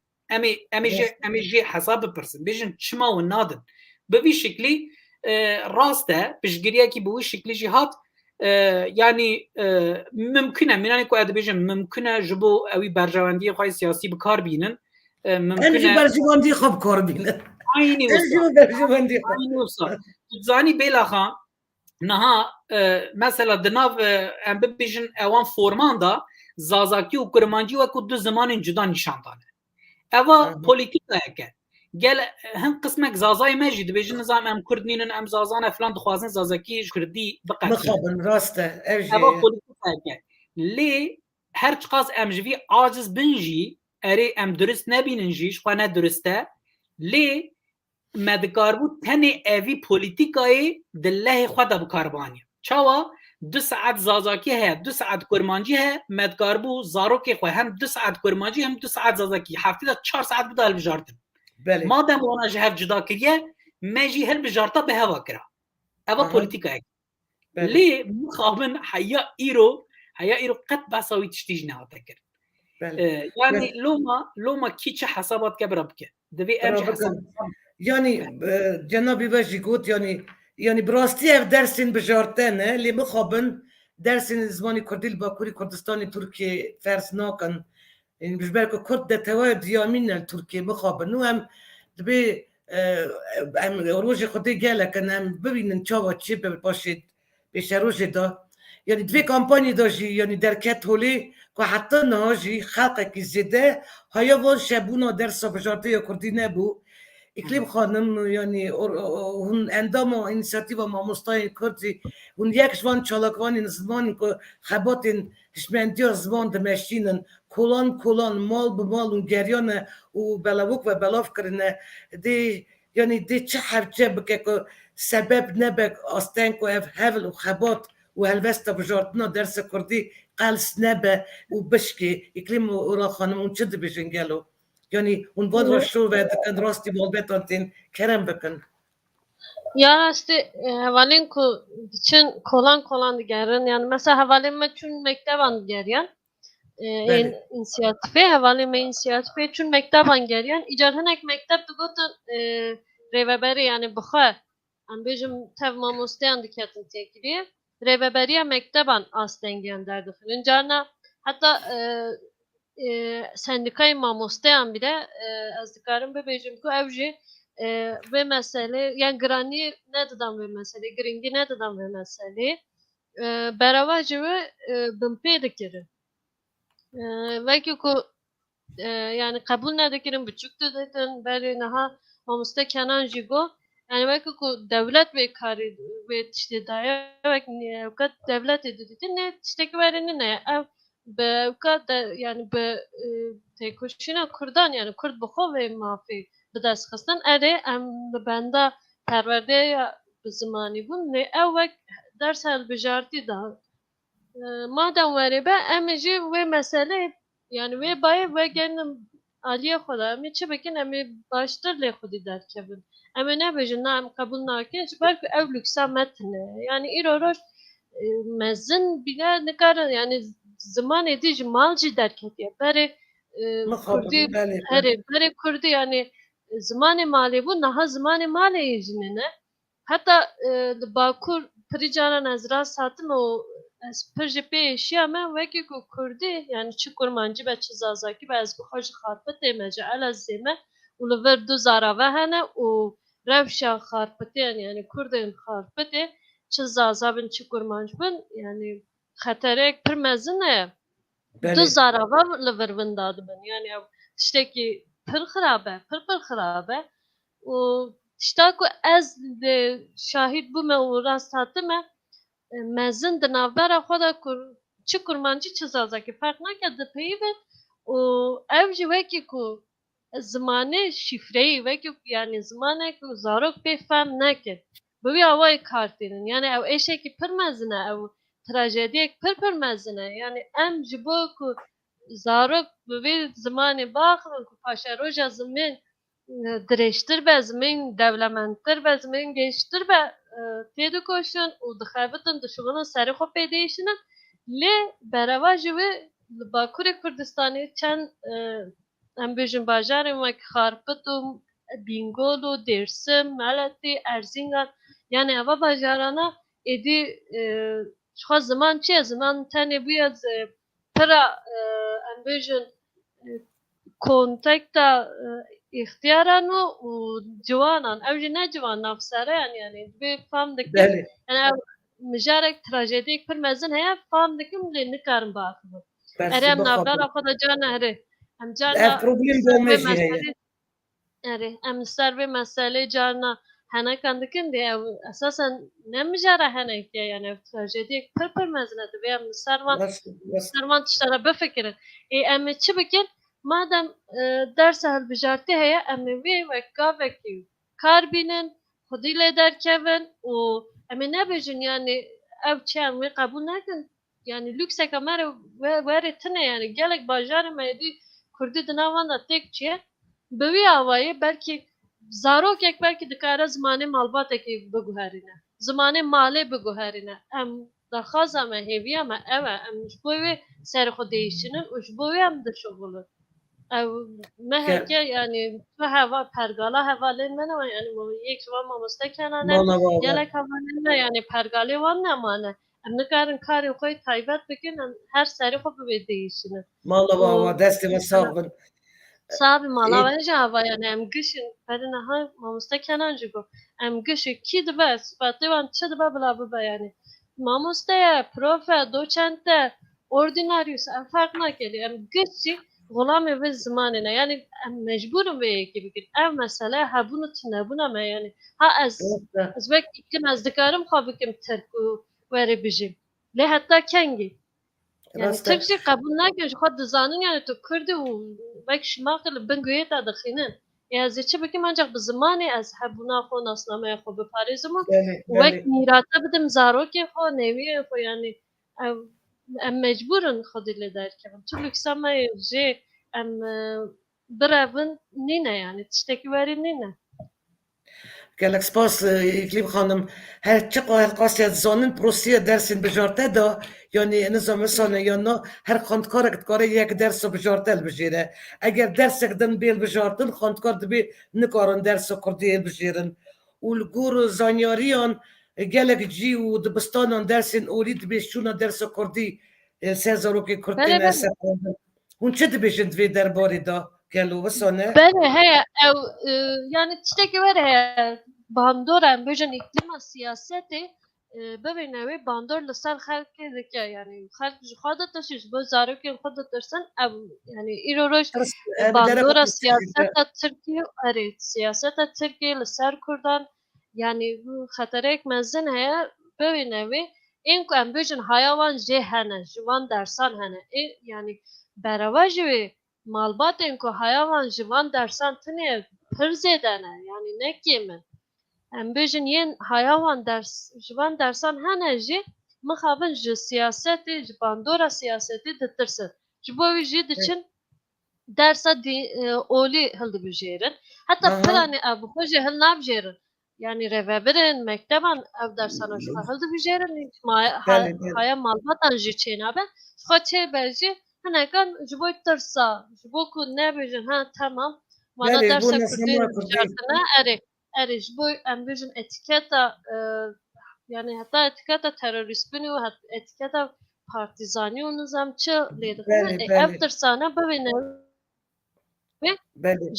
امی جی حساب بپرسن بیجن چما ون نادن به وی شکلی راسته پشگیریه کی به وی شکلی جی هات yani mümkün minani ku edibêjin mümkün ji bo ew berjewendiyê xwe siyasî bi kar bînin em jî berjewendiyê xwe bi kar bînin aynî wisa zanî bêlaxan niha mesela di nav em bibêjin ewan forman da zazakî û kurmancî wekû du zimanên cuda nîşan dane eva polîtîkayeke gel hin qismek zazayê me jî dibêjin nizam em Kurd nînin em zazane filan dixwazin zazakî ji Kurdî biqetin rast e ev jî eva polîtîkayeke lê her çiqas em ji vî aciz bin jî erê em durist nebînin jî ji xwe ne durist e lê me dikarbû tenê evî polîtîkayê di lehê xwe de bikarbaniye çawa 2 saet zazakî heye 2 saet kurmancî heye me dikarbû zarokê xwe hem 2 saet kurmancî hem 2 saet zazakî heftê de 4 saet bida hilbijartin madem wana ji hev cuda kiriye me jî hilbijarta bi heva kira eva polîtîkayek lê mixabin heya îro qet behsa wî tiştî jî nehate kir yani loma kî çi hesabat kebira bike divê em yani cenabî ve jî got yani bi rastî ev dersên bijartin e lê mixabin dersên zimanê Kurdî li Bakurê Kurdistanê Tirkiye fers nakin ji ber ku Kurd de tewaya diyamîn Tirkiye mixabin û em dibê em rojê Xwedê gelekin em bibînin çawa çi be paşê pêşerojê da yani divê kampanyê da jî yani derket holê ku heta niha jî xelqekî zêde haya van şebûna dersa bijartiya Kurdî nebû İklim Hanım yani hûn endama inisiyativa mamostayên Kurdî hûn yek ji van çalakvanên zimanê ku xebatên hişmendiya ziman dimeşînin kolan mal bi mal û geryan û belavok ve belav kirine dê yani dê çi hevce bike ku sebeb nebe asten ku ev hevil û xebat û helvesta bijartina dersa Kurdî qels nebe û bişkê İklim Ora Hanım hûn çi dibêjin gelo yani hûn van ra şo ve dikin rastî malbetan tên kerem bikin ya rastî hevalên ku diçin kolan digerin yani mesela hevalên me çûn mekteban digeriyan inisiyatifê hevalên me inisiyatifê çûn mekteban geriyan îcar hinek mekteb digotin rêveberî yani bixwe em bêjim tev mamosteyan diketin têkiliyê rêveberiya mekteban astengiyan derdixinin carna heta sendikayê mamosteyan bile ez dikarim bibêjim ku ew jî vê meselê yani giranî nedidan vê meselê giringî nedidan vê meselê berava ji wê binpê dikirin wekî ku yani qebûl nedikirin biçûk diditin berê niha mamoste kenan jî got yani wekî ku dewlet vê karî vê tiştê daye wek devletê didîtin nê tiştekî werê nine ew bi yani bi têkoşîna Kurdan yani Kurd bi xwe vê mafê bi dest xistin erê em li benda perwerdeya bi zimanî bûn lê ew wek dersa hilbijartî da madem werê be em ê jî wê meselê yani wê bayê vegerin aliyê xwe da em ê çi bikin em ê baştir lê xwedî derkevin em ê nebêjin na em qebûl nakin ji ber ku ew lüksa me tune yani îro roj mezin bile nikarin yani zimanê dî ji mal jî derketiye berê Kurdî berê Kurdî yani zimanê malê bû niha zimanê malê jî nine heta li Bakur pirî caran ez rast hatim û ez pir jî pê êşiya me wekî ku Kurdî yani çi kurmancî be çi zazakî be ez bixwe ji xarpitê me ji Elazığê me û li vir du zarave hene û rewşa xarpitên yani Kurdên xarpitê çi zaza bin çi kurmanc bin yani xeterek pir mezin e du zarava li vir winda dibin yani ew tiştekî pir xirab e pir xirab e û tişta ku ez şahîd bûme û rast hatime mezin di navbera xwe de çi kurmancî çi zazakî ferq nake dipeyivin û ew jî wekî ku zimanê şîfreyî wekî yani zimanek ku zarok pê fehm nekin bi wî awayê kar tînin yani ew êşekî pir mezin e ew trajediyek pir mezin e yani em ji bo ku zarok bi vê zimanê baxivin ku paşa roja zimên dirêjtir be zimên dewlemendtir be zimên gêştir be tê dikoşin û dixebitin dişuxulin serê xwe pê diêşinin Lê bereva jî wê li Bakurê Kurdistanê çend em bêjin bajarên wek Xarpit û Bîngol û Dêrsim, Meletê, Erzingan yani eva bajarana êdî ji xwe ziman çi ye? Ziman tenê bûye pira em bêjin kontekta îxtiyaran û ciwanan. Ew jî ne ciwan navsereyan yani divê fam dikin بله yani ew mijarek trajediyek pir mezin heye fam dikim lê nikarin biaxivin. Erê برسی em بخوابم navbera xwe de carna herê em carna اف پروبلیم ser vê دومه هیه meselê erê em ser vê meselê carna henekan dikin dê ew esasen ne mijara henek ye yani ev trajediyek pir pir mezin e divê em li servan بس servan tiştera bifikirin. Em ê çi bikin? Madem dersa hilbijartî heye em ê vê wek gavekî kar bînin, xwedî lê derkevin û em ê nebêjin yani ev çiyan wê qebûl nekin. Yani lükseka me re werê tune yani gelek bajarê me êdî Kurdî di nav wan de têk çiye. Bi wî awayî belkî zarokek belkî dikare zimanê malbatekî biguherîne. Zimanê malê biguherîne. Em daxwaza me hêviya me ew e em ji bo wê serê xwe değişinin û ji bo wê em dişuxulin. Ew me heke yani tu heva pergala hevalên me ne yani yek ji wan mamostekenan e مانا بابا gelek hevalên me yani pergalê wan nemane. Em nikarin karê xwe taybet bikin em her serê xwe bi wê değişinin. مانا û بابا دستی و mesela ساقبن Sabi malaweja hava yani em gişin berine ha mamoste kenan jî got. Em gişî kî dibe spatê wan çi dibe bila bibe yani. Mamoste ye, prof e, doçent e, ordinaryus em fark nakelî. Em gişî gulamê vê zimanê ne. Yani em mecburin vê yekê bikin. Ev mesele hebûn û tunebûna me yani. Ha ez wek îkin ez dikarim xwe bikim Tirk û werê bijîm. Lê heta kengî. Yani راسته Türkçe kabul nakin ji xwe dizanin yani tu Kurd û wek şimakê li bin guyê de dixînin. Ez ê çi bikim ancak bi zimanê ez hebûna xwe nasnameya xwe biparêzim û بله wek بله mîrate bidim zarokê xwe neviyê xwe yani ew em mecburin xwedî lê derkevin. Tu lüksa me jê em birevin nîne yani tiştekî werî nîne. گلک سپاس اقلیم خانم هر چه قاهر قاسیت زانن پروسیه درسین بجارته دا یعنی نظام سانه یا نه هر خاندکار کاره یک درس رو بجارته بجیره اگر درس کدن بیل بجارتن خاندکار دبی نکارن درس کردی بجیرن و لگور زانیاریان گلک جی و دبستانان درسین اولی دبی شونا درس کردی سزارو که کردین Bele bele. اسفاندن هون چه دبیشن دوی درباری دا گلو وسانه Bele heye ew yani tiştekî were heye bandora em bêjin îklîma siyaseti bibîne wê bandor li ser xelkê dike yani xelk ji xwe de tirsin ji bo zarokên xwe de tirsin ew yani îro roj bandora siyaseta Tirkiye erê siyaseta Tirkiye li ser Kurdan yani xeterek mezin heye bibîne wê ên ku em bêjin haya wan jê hene ji wan dersan hene yani bereva jî wê malbatên ku haya wan ji van dersan tune pir zêde ne yani nekê min em bêjin yên haya wan ders ji van dersan hene jî mixabin ji siyasetê ji bandora siyasetê ditirsin ji bo wî jî diçin dersa olî hildibijêrin heta piranê ev bi xwe jî hil nabijêrin yani rêvebirin mekteban ev dersana ji xwe hildibijêrin haya malbatan jî çênabe ji xwe çêbe jî hinekan ji bo tirsa ji bo ku nebêjin ha temam vana dersa Kurdî bijartine erê ji bo em bêjin etiketa yani heta etiketa terorîstbûnê û etiketa partîzanî û nizam çi lê dixîne ev tirsane bibîne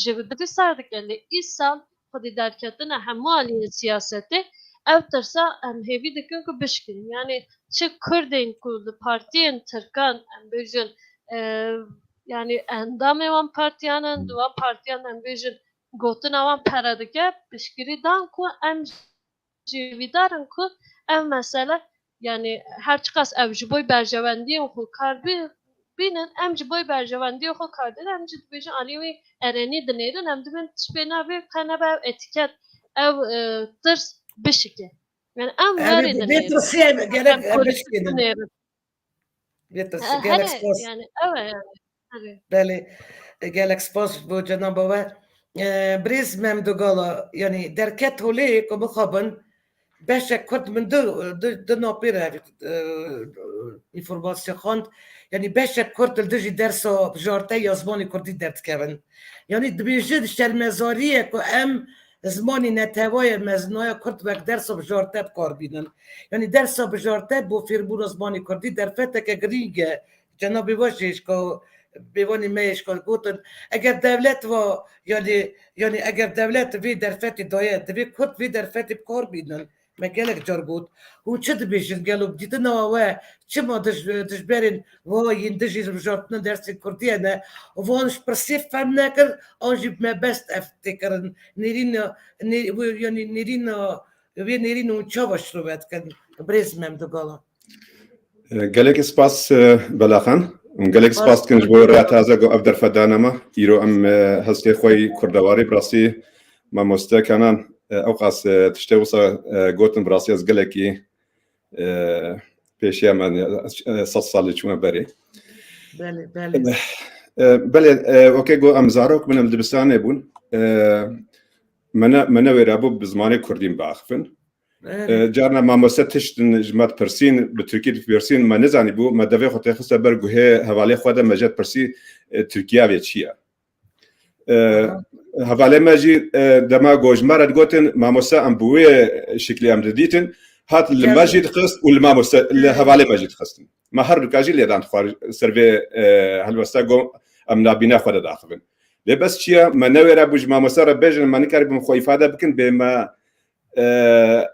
ji bi sar dike lê îsal xwedî derketina hemû aliyên siyasetê ev tirsa em hêvî dikin ku bişkin yani çi Kurdên ku li partiyên Tirkan em bêjin yani endamê wan partiyanin di wan partiyan em bêjin gotina wan pere dike piştgirî dan ku em jî vîdarin ku ev mesele yani her çi qas ev ji bo berjewendiyên xwe kar bînin em ji bo berjewendiyê xwe kar din em jî dibêjin aliyê wê erenî dinêrin em dibin tişpê navê qenebe ev etiket ev tirs bişike yani em werê dinêrin em polîtik dinêrin yani ew e yani بله گلک سپاس بو جناب و بریز ممدوگالا یعنی درکت هولی که بخوابن باشا كنت من دو نوبير انفورماسيون خاند يعني باشا كنت الدجي درسو بجارتي زماني كردي درت كابن يعني دبيجد شرمزاريه كو ام زماني نتهوايا مزنايا كنت وقت درسو بجارتات كاربينن يعني درسو بجارتات بو فيربون زماني كردي درفتك غريغه جنابي واشيش كو بيواني مايش كو قوتن اگر دولت و يعني اگر دولت في درفتي دايت دبي كنت في درفتي بكاربينن ما قالك جربوت هو تشد بيش قالوا بديتنا و تشما دجبرين و يندجي رجعتنا درس الكردية أنا وفانش برسيف فهمناكر أنجيب ما بست أفتكر نيرين يعني نيرين ونشوفش روات كان بريز مام دقالة قالك سباس بلاخان قالك سباس كنج بورات هذا جو أبدر فدانما يرو أم هستي خوي كردواري براسي ما مستكانان أوقاس تشتوصا قوتن براسي از قالكي بيشيا من صالي شو بري بله اوكي جو ام زاروك من الدبستان يبون منا ويرابو بزماني كردين باخفن جارنا ما مستش جماعت برسين بتركيا في برسين ما نزاني بو ما دافع خطه خصه برغو هي حواله خدا مجد برسي تركيا ويتشيا حواله ماجي دما گوجمار دغوتن ما مسا ام بوي شكلي ام ديتن هات الماجد خص والماموسا الحواله ماجد خصن ما هر كاجي اللي دان خوار سيرفي هلوساغو ام نابينا خدا داخبن لبس شيا ما نويرا بوج ماموسا ربجن ما نكرب مخو افاده بكن بما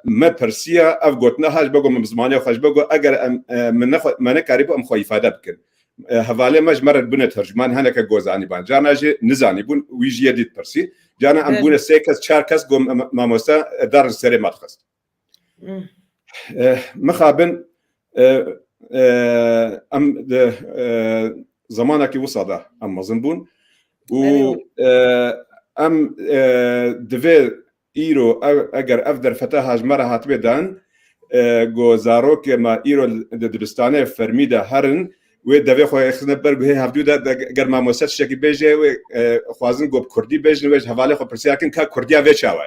ما برسيا افغوتنا هاج بقو من زمانه خاج بقو اگر من ما نكرب ام خو افاده بكن حواله ماج مرد بن ترجمان هناك گوزاني بان جانا جي نزاني بون ويجي ديت برسي جانا ام بون سيكس چاركس گو ماموسا دار سري ماتخس مخابن ام زمانك وصدا ام مزنبون و ام دفي ايرو اگر افدر فتاهاج مره هاتبه دان گو زاروك ما ايرو دبستانه فرميده هرن و دفي خو اخنبر به هفدودا اگر ما موسد شکی بيجه و خوازن گو كردي بيجن و حواله خو پرسياكن کا كرديا وچاوا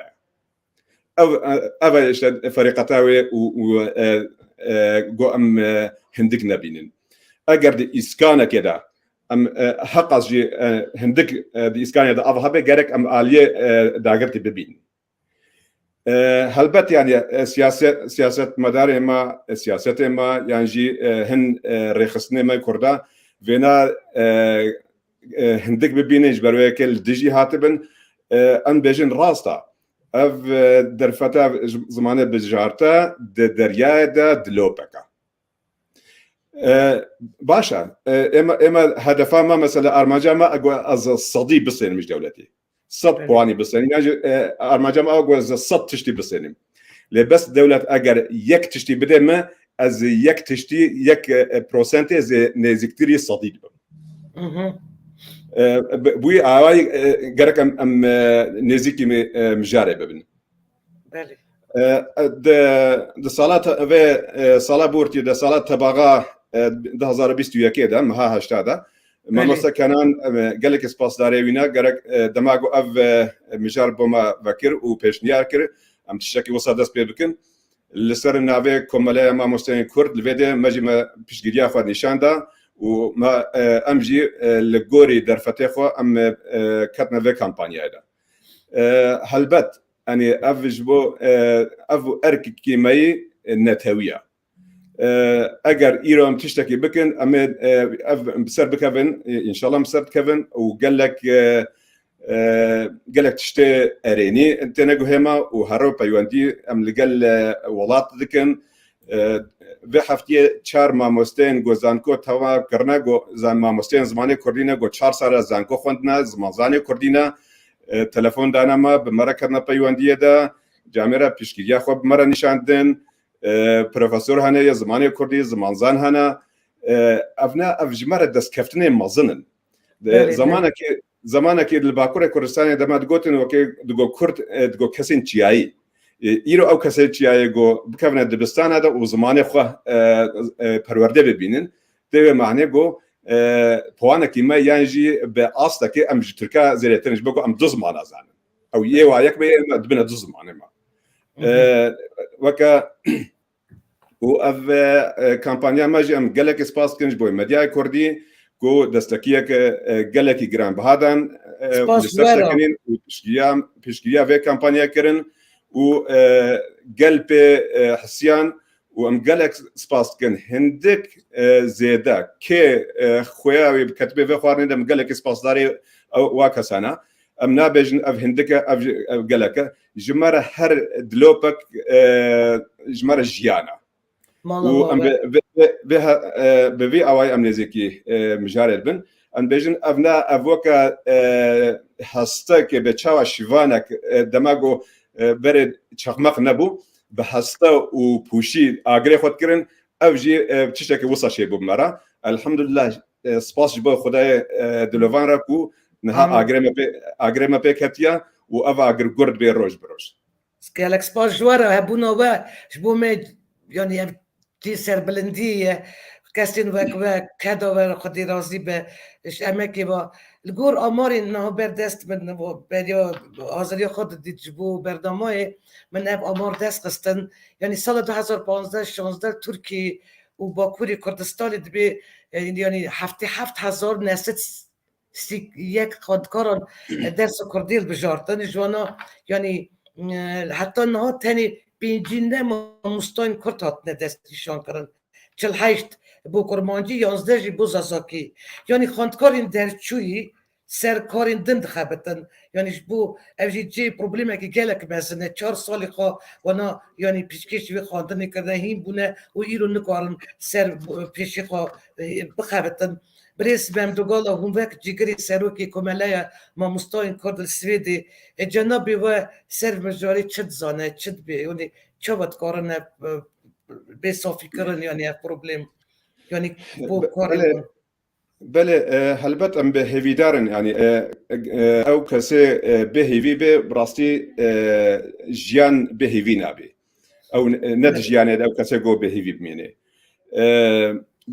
او فريقتاوي و جو ام هندك نبينن اگر دي اسكانه كده ام حق جي هندك دي اسكانه ده افهبه غيرك ام عاليه داغرتي ببين هلبت يعني سياسه مدار ما سياسه ما يعني جي هن رخصنه ما كردا فينا هندك ببين جبروي كل ديجي هاتبن ان بيجن راستا اف درفتا زمانه بجارتا دريا دا دلوبكا باشا اما هدفا ما مثلا ارماجا ما از الصدي بسين مش دولتي صد بواني بسين يعني ارماجا ما از الصد تشتي بسين لبس دولت اگر يك تشتي بده ما از يك تشتي يك بروسنت از نزيكتري صديد بوي اواي غرك ام نزيكي مجارب ببن بله د صلاه و صلاه بورتي د صلاه تباغا 2021 ده ما هاشتا ما مثلا كانان قالك سباس داريوينا غرك دماغو اف مجارب ما فكر و بيشنيار كر ام تشكي وصادس بيبكن لسر نافي كمالا ما مستين كرد الفيديو ماجي ما بيشغيا خو نشاندا وما امجي لغوري درفتخو ام كاتنا في كامبانيا ده هلبت يعني افجبو افو ارك كيماي نتهويه اگر ايران تشتكي بكن ام بسر بكفن ان شاء الله مسرت كفن وقال لك تشتي اريني انت نجو هما وهرو بايواندي ام لقال ولات ذكن بحفتي 4 ماموستين گو زانکو توا کرنا گو زان ماموستين زمانه کردینا گو 4 سال زانکو خوندنا زمانه کردینا تلفن دانا ما بمره کرنا پیوندیه دا جامعه پیشگیری خو بمره نشاندن پروفسور هنه زمانه کردی زمانزان هنه افنا افجمره دست کفتنه مازنن زمانه که الباکور کردستان دما دگوتن وکي دگو کرد دگو کسین چیایی ایرو او کسی چیایی گو بکفنه دبستان ده و زمانه خو پرورده ببینن ده معنی گو پوانه که ما یعنی به اصلا که ام ترکا زیرتنش بگو ام دو زمان ازانن او یه وایک به دبنا دو زمانه ما وەکە و ئەv کامپانیا مەژ ئەم gelekî spas kirin ji bo medyayê Kurdî ku destekiyeke gelekî giranbihadان sersekinîn û piştgiriya vê kampanya kirin û gel pê hisiyan û em gelek spas dikin hindik zêde kê xuya wê ketibê vê xwarinê de em gelekî spasdarê wa kesana em nabêjin ev hindike ev geleke ji me re her dilopek ji me re jiyana bi vê awayî em nêzîkî mijarê bin em bêjin ev ne ev weke hestekê bi çawa şîvanek dema got berê çaxmaq nebû bi heste û pûşî agirê xwe dikirin ev jî tiştekî wisa çêbû me re elhamdülillah spas ji bo Xwedayê dilovan re ku niha agirê me pê ketiye û ev agir gurd bê roj bi roj gelek spas ji we re hebûna we ji bo me yanî ev tî serbilindiyê kesên wek ve keda we Xwedî razî be emekê ve li gor amarên niha berdest min beriya azadiya xwe didît ji bo bernamayê min ev amar dest xistin yanî sala 2015-16 Tirkiye û Bakurê Kurdistanê dibe yanî heftê 7,000 nesit yek xwendekaran dersa Kurdî hilbijartin ji wana yanî heta niha tenê pêncîne mamosteyên Kurd hatine destnîşan kirin 48 bo kurmancî 11 jî bo zazakî yanî xwendekarên derçûyî serkarên din dixebitin yanî ji bo ev jî cê problemekî gelek mezin e 4 salê xwe wana yanî pêşkêşî vê xwendinê kirine hîn bûne û îro nikarin ser pêşî xwe bixebitin birês bem dogala hûn vek cîgirê serokê komeleya mamosteyên Kurd li Swêdê cenabê we ser mijarê çi dizane çi dibe yanî çawa dikarin ev bêsafî kirin yanî ev problem yanî bo karê Belê helbet em bi hêvîdarin yanî ew kesê bêhêvî bê bi rastî jiyan bêhêvî nabê ew ne di jiyanê de ew kesê got bêhêvî bimîne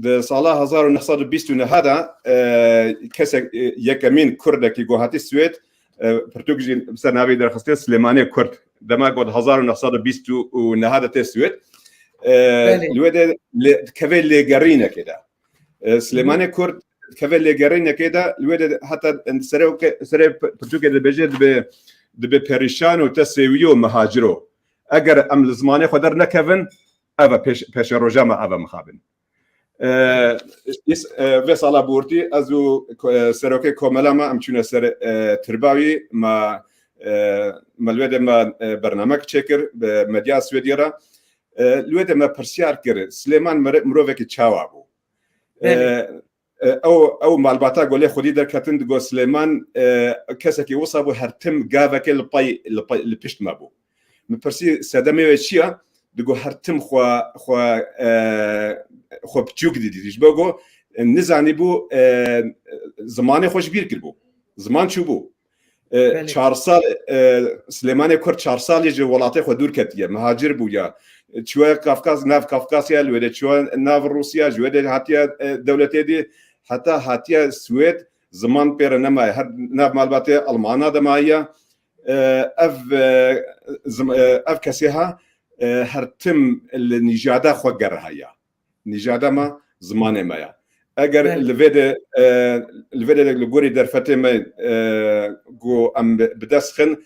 di sala 1929 da kesek yekemîn Kurdekî got hatî Swêd pirtûk jî ser navê derxistê Silêmanê Kurd dema got 1929 de tê Swêd li wê de kevê lêgerînekê de Silêmanê Kurd kevê lêgerînekê de li wê de heta serê pirtûkê dibêje dibe perîşan û te sêwî û mihaciro eger em li zimanê xwe dernekevin ev pêşê roja me ev mixabin vê sala bortî ez û serokê komela me em çûne ser Tirbawî me li wê de me bernamek çêkir bi medya Swêdî re li wê de me pirsiyar kir Silêman mirovekî çawa bû ew malbata golê xwedî derketin digot Silêman kesekî wisa bû her tim gavekê li pişt me bû min pirsî sedemê wê çi ye digot her tim xwe piçûk didî ji bo got nizanî bû zimanê xwe ji bîr kirbû ziman çû bû 4 sal Silêmanê Kurd 4 salî ji welatê xwe dûr ketiye mihacir bû ya çûye Kafkas nav Kafkasya li wê de çûye nav Rûsya ji wê de hatiye dewletê dî heta hatiye Swêd ziman pêre nemaye her nav malbatê Almana de maye ev kesê ha her tim li nîjada xwe ger heye nîjada me zimanê me ye eger li vê de li gorî derfetê me got em bi dest xin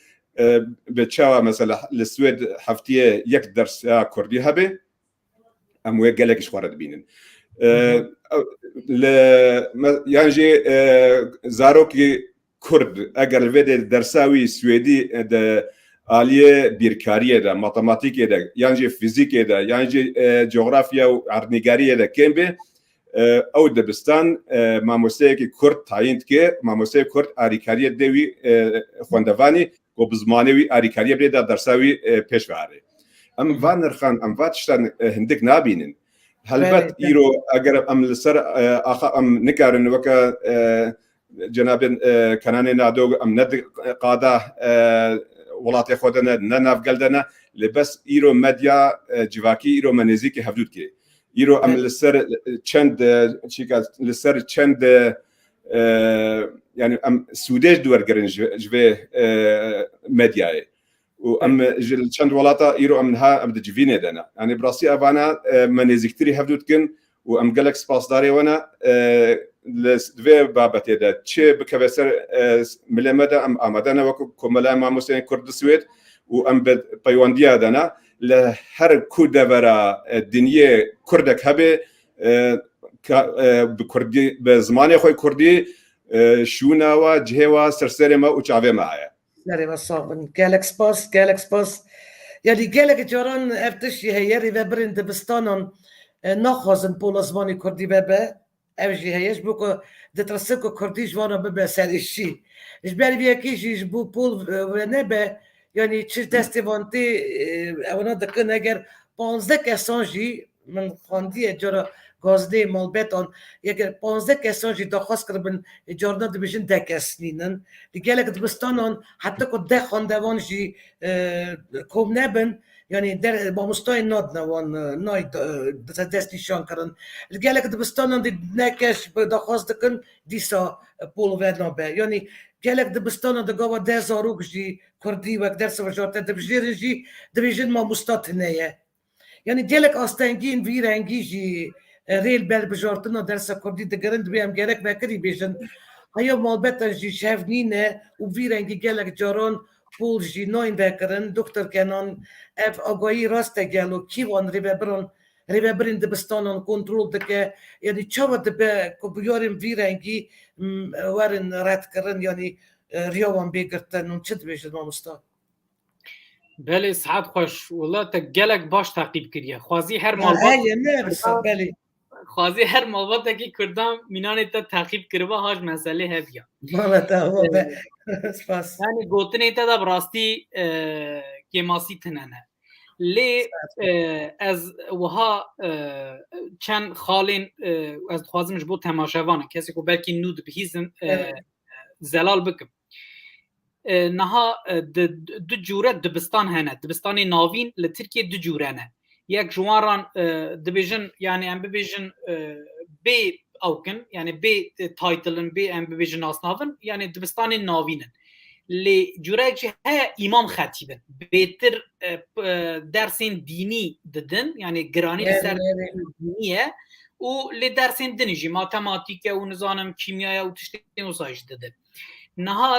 bi çawa mesela li Swêd heftiyê yek dersa Kurdî hebe em wê gelekî ji xwe re dibînin yan jî zarokî Kurd eger li vê de dersa wî Swêdî de aliyê bîrkariyê de matematîkê de yan jî fîzîkê de yan jî coğrafya û erdnîgeriyê de kêm bê ew dibistan mamosteyekî Kurd tayin dike mamosteyê Kurd alîkariyê de wî xwendevanî got bi zimanê wî alîkariye bê de dersa wî pêş veherê em van nirxan em va tiştan hindik nabînin helbet îro eger em li ser em nikarin weke cenabên Kenanê Nado em ne qada welatê xwe de ne navgel de ne li bes îro medya civakî îro me nêzîkî hevdû dike îro em li ser çend li ser çend yani em sûdêj duwergirin ji vê medyayê و ام جل چند ولاتا ایرو ام نها ام دجوینه دنا یعنی براسی اوانا من نزیکتری هفدوت کن و ام گلک سپاس داری وانا لدوی بابته دا چه بکوسر ملمده ام آمدانه وکو کملا ماموسین کرد سوید و ام پیواندیا دنا لهر کود ورا دنیا کردک هبه بکردی به زمانی خوی کردی شونا و جهوا سرسر ما و چاوه ما هیا سري وصابن جالك سباس يعني جالك جاران افتشي هيري وبرين دبستانون نخوازن بولا زماني كردي بابا اوجي هيش بوكو دترسكو كردي جوانا بابا سريشي جبالي بيكيجي جبو بول ونبا يعني تشي دستيفانتي اونا دكن اگر 15 كسانجي من خاندي جارا گازده مالبتان یک 15 کسان جی دخواست کربن جارنا دبیشن 10 کسنینن دیگه لک دبستانان حتی که 10 خاندوان جی کم نبن یعنی در با مستای ناد نوان نای دست نشان کردن دیگه لک دبستانان دی نکش دخواست دکن دیسا پول ود نبه یعنی گلک دبستانان دگاوا 10 زاروک جی کردی وک درس وجارت دبیجن جی دبیجن ما مستات نیه یعنی گلک آستنگین ویرنگی جی ریل بر بجارتنا درس کردی دگرند بیم گرک وکری بیشن هیا مالبتا جی شفنینه و ویرنگی گلک جاران پول جی ناین وکرن دکتر کنان اف آگاهی راست گلو کیوان ریوبرین دبستانان کنترل دکه یعنی چاوه دبه که بیاریم ویرنگی ورن رد کرن یعنی ریاوان بگرتن و چه بیشن مامستا بله سعد خوش والله تا گلک باش تعقیب کریه خوازی هر خوازی هر مالبات که کردم مینان تا تعقیب کرده هاش مسئله هبیا یعنی گوتنه تا دا براستی که ماسی تننه لی از وها چند خالین از خوازمش بود تماشاوانه کسی که بلکی نود بهیزن زلال بکم نها دو جوره دبستان هنه دبستانی ناوین لترکیه دو جوره نه یک جواران دبیجن یعنی ام ببیجن بی اوکن یعنی بی تایتلن بی ام ببیجن آسناون یعنی دبستانی ناوینن لی جوره که ها امام خطیبن بهتر درسین دینی ددن یعنی گرانی سر دینیه و لی درسین دنیجی ماتماتیکه و نظام کیمیایه و تشتین و سایش ددن نها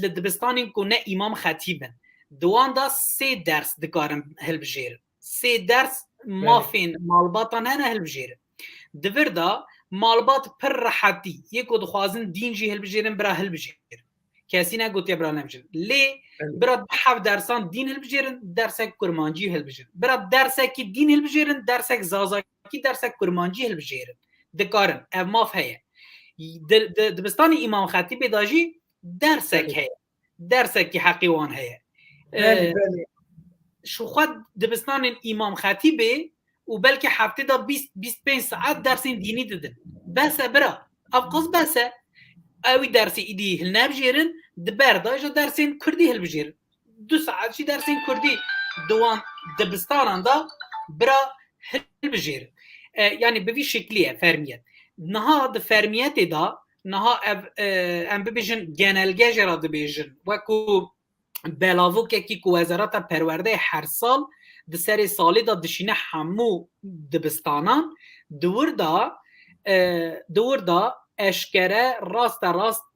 لدبستانی که نه امام خطیبن دوان دا 3 درس دکارم هل بجیرن 3 درس مافین مالباتان هنه هل بجیرن دور دا مالبات پر راحتی یکو دخوازن دین جی هل بجیرن برا هل بجیرن کسی نگوت یا برا نمجیرن لی برا 7 درسان دین هل بجیرن درسک کرمانجی هل بجیرن برا درسکی دین هل بجیرن درسک زازاکی درسک کرمانجی هل بجیرن دکارن او ماف هیه دبستانی امام خطیب داجی درسك هي درسك حقيوان هي شو خد دبستان الامام خطيبه وبلكي حبتي دا 25 ساعات درسين ديني ددن بس برا ابقص بس اوي درسي ايدي هلنا بجيرن دبر داجا درسين كردي هل بجيرن 2 ساعات شي درسين كردي دوان دبستان دا برا هل بجيرن يعني بفي شكليه فرميت نها د فرميت دا نها ام ببیجن گنلگه جرا دبیجن وکو بلاوو که کی کو وزارت پرورده هر سال د سری سالی دا دشینه همو دبستانان دور دا اشکره راست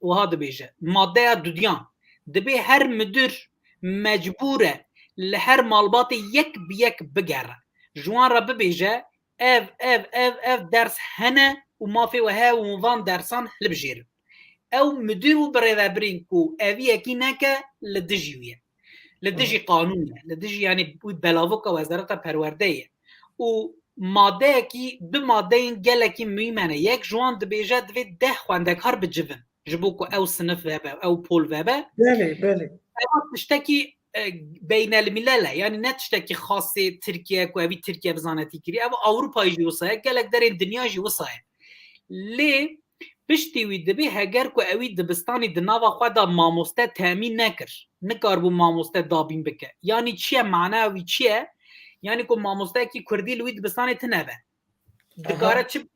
وها دبیجه ماده دودیان دبی هر مدیر مجبوره لهر مالبات یک بیک بگره جوان را ببیجه اف درس هنه وما في وها ومضان درسان لبجير او مديرو بريبرين كو افي اكيناكا لدجيويه لدجي قانونيه لدجي يعني بلاوكا وزاره پرورديه و ماده کی دو ماده گلکی میمنه یک جوان دبیجه دوی 10 خواندکار بجبن جبوکو او صنف وبا او پول وبا بله تشتكي بين الملل يعني نتشتكي خاصه تركيا كو ابي تركيا بزانتي كري او اوروبا يجي وصايا قالك در الدنيا جي وصايا لي پشتی وی دبی هگر کو اوی دبستانی دناوا خدا ماموسته تامین نکر نکار بو ماموسته دابین بکه یعنی چیه معنی چیه یعنی کو ماموسته کی کردی لوی دبستانی تنبه دکاره چی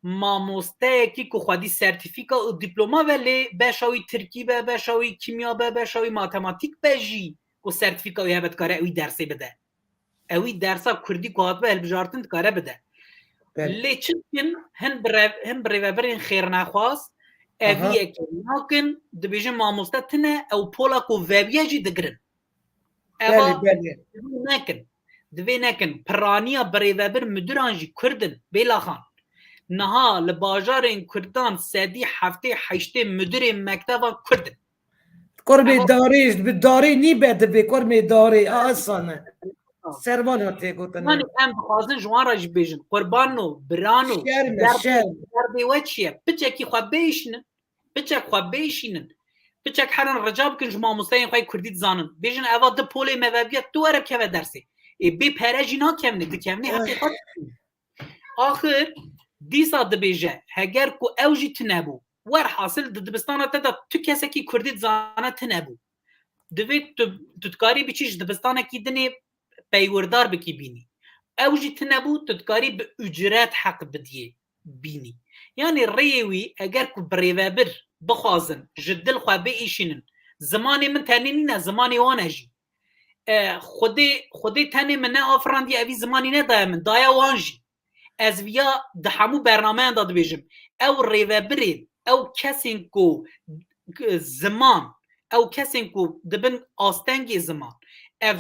ماموسته کی کو خودی سرتیفیکا و دیپلوما ولی بشاوی ترکی به بشاوی کیمیا به بشاوی ماتماتیک بجی ku sertifika wî hebe dikare ew dersê bide ew wî dersa Kurdî ku hatbe hilbijartin dikare bide lê çikin hin bi rêveberên xêrnexwas evî yekê nakin dibêjin mamoste tune ew pola ku vebiye jî digirin eva nekin divê nekin piraniya birêvebir müdüran jî Kurdin bêlaxan niha li bajarên Kurdan sedî heftê heştê müdürên mekteba Kurdin Kurmê darî bi darî nîbe dibê kurmê darî asane servan tê gotin em dixwazin ji wan re jî bêjin qurban û biran û derdê we çi ye piçekî xwe bêşînin piçek xwe bêşînin piçek herin rica bikin ji mamosteyên xwe Kurdî dizanin bêjin eva di polê me vebiye tu were bikeve dersê bê pere jî nakevne dikevne heqîqat axir dîsa dibêje heger ku ew jî tunebû werhasil di dibistana te de tu kesekî Kurdî dizane tunebû divê tu dikarî biçî ji dibistanekî dinê peywırdar bikî bînî ew jî tunebû tu dikarî bi ücret heq bidiyê bînî yani rêyê wî eger ku birêvebir bixwazin ji dil xwe biîşînin zimanê min tenê nîne zimanê wan e jî xwedê tenê min ne afirandiye evî zimanî nedaye min daye wan jî ez viya di hemû bernameyan da dibêjim ew rêvebirên ew kesên ku ziman ew kesên ku dibin astengê ziman ev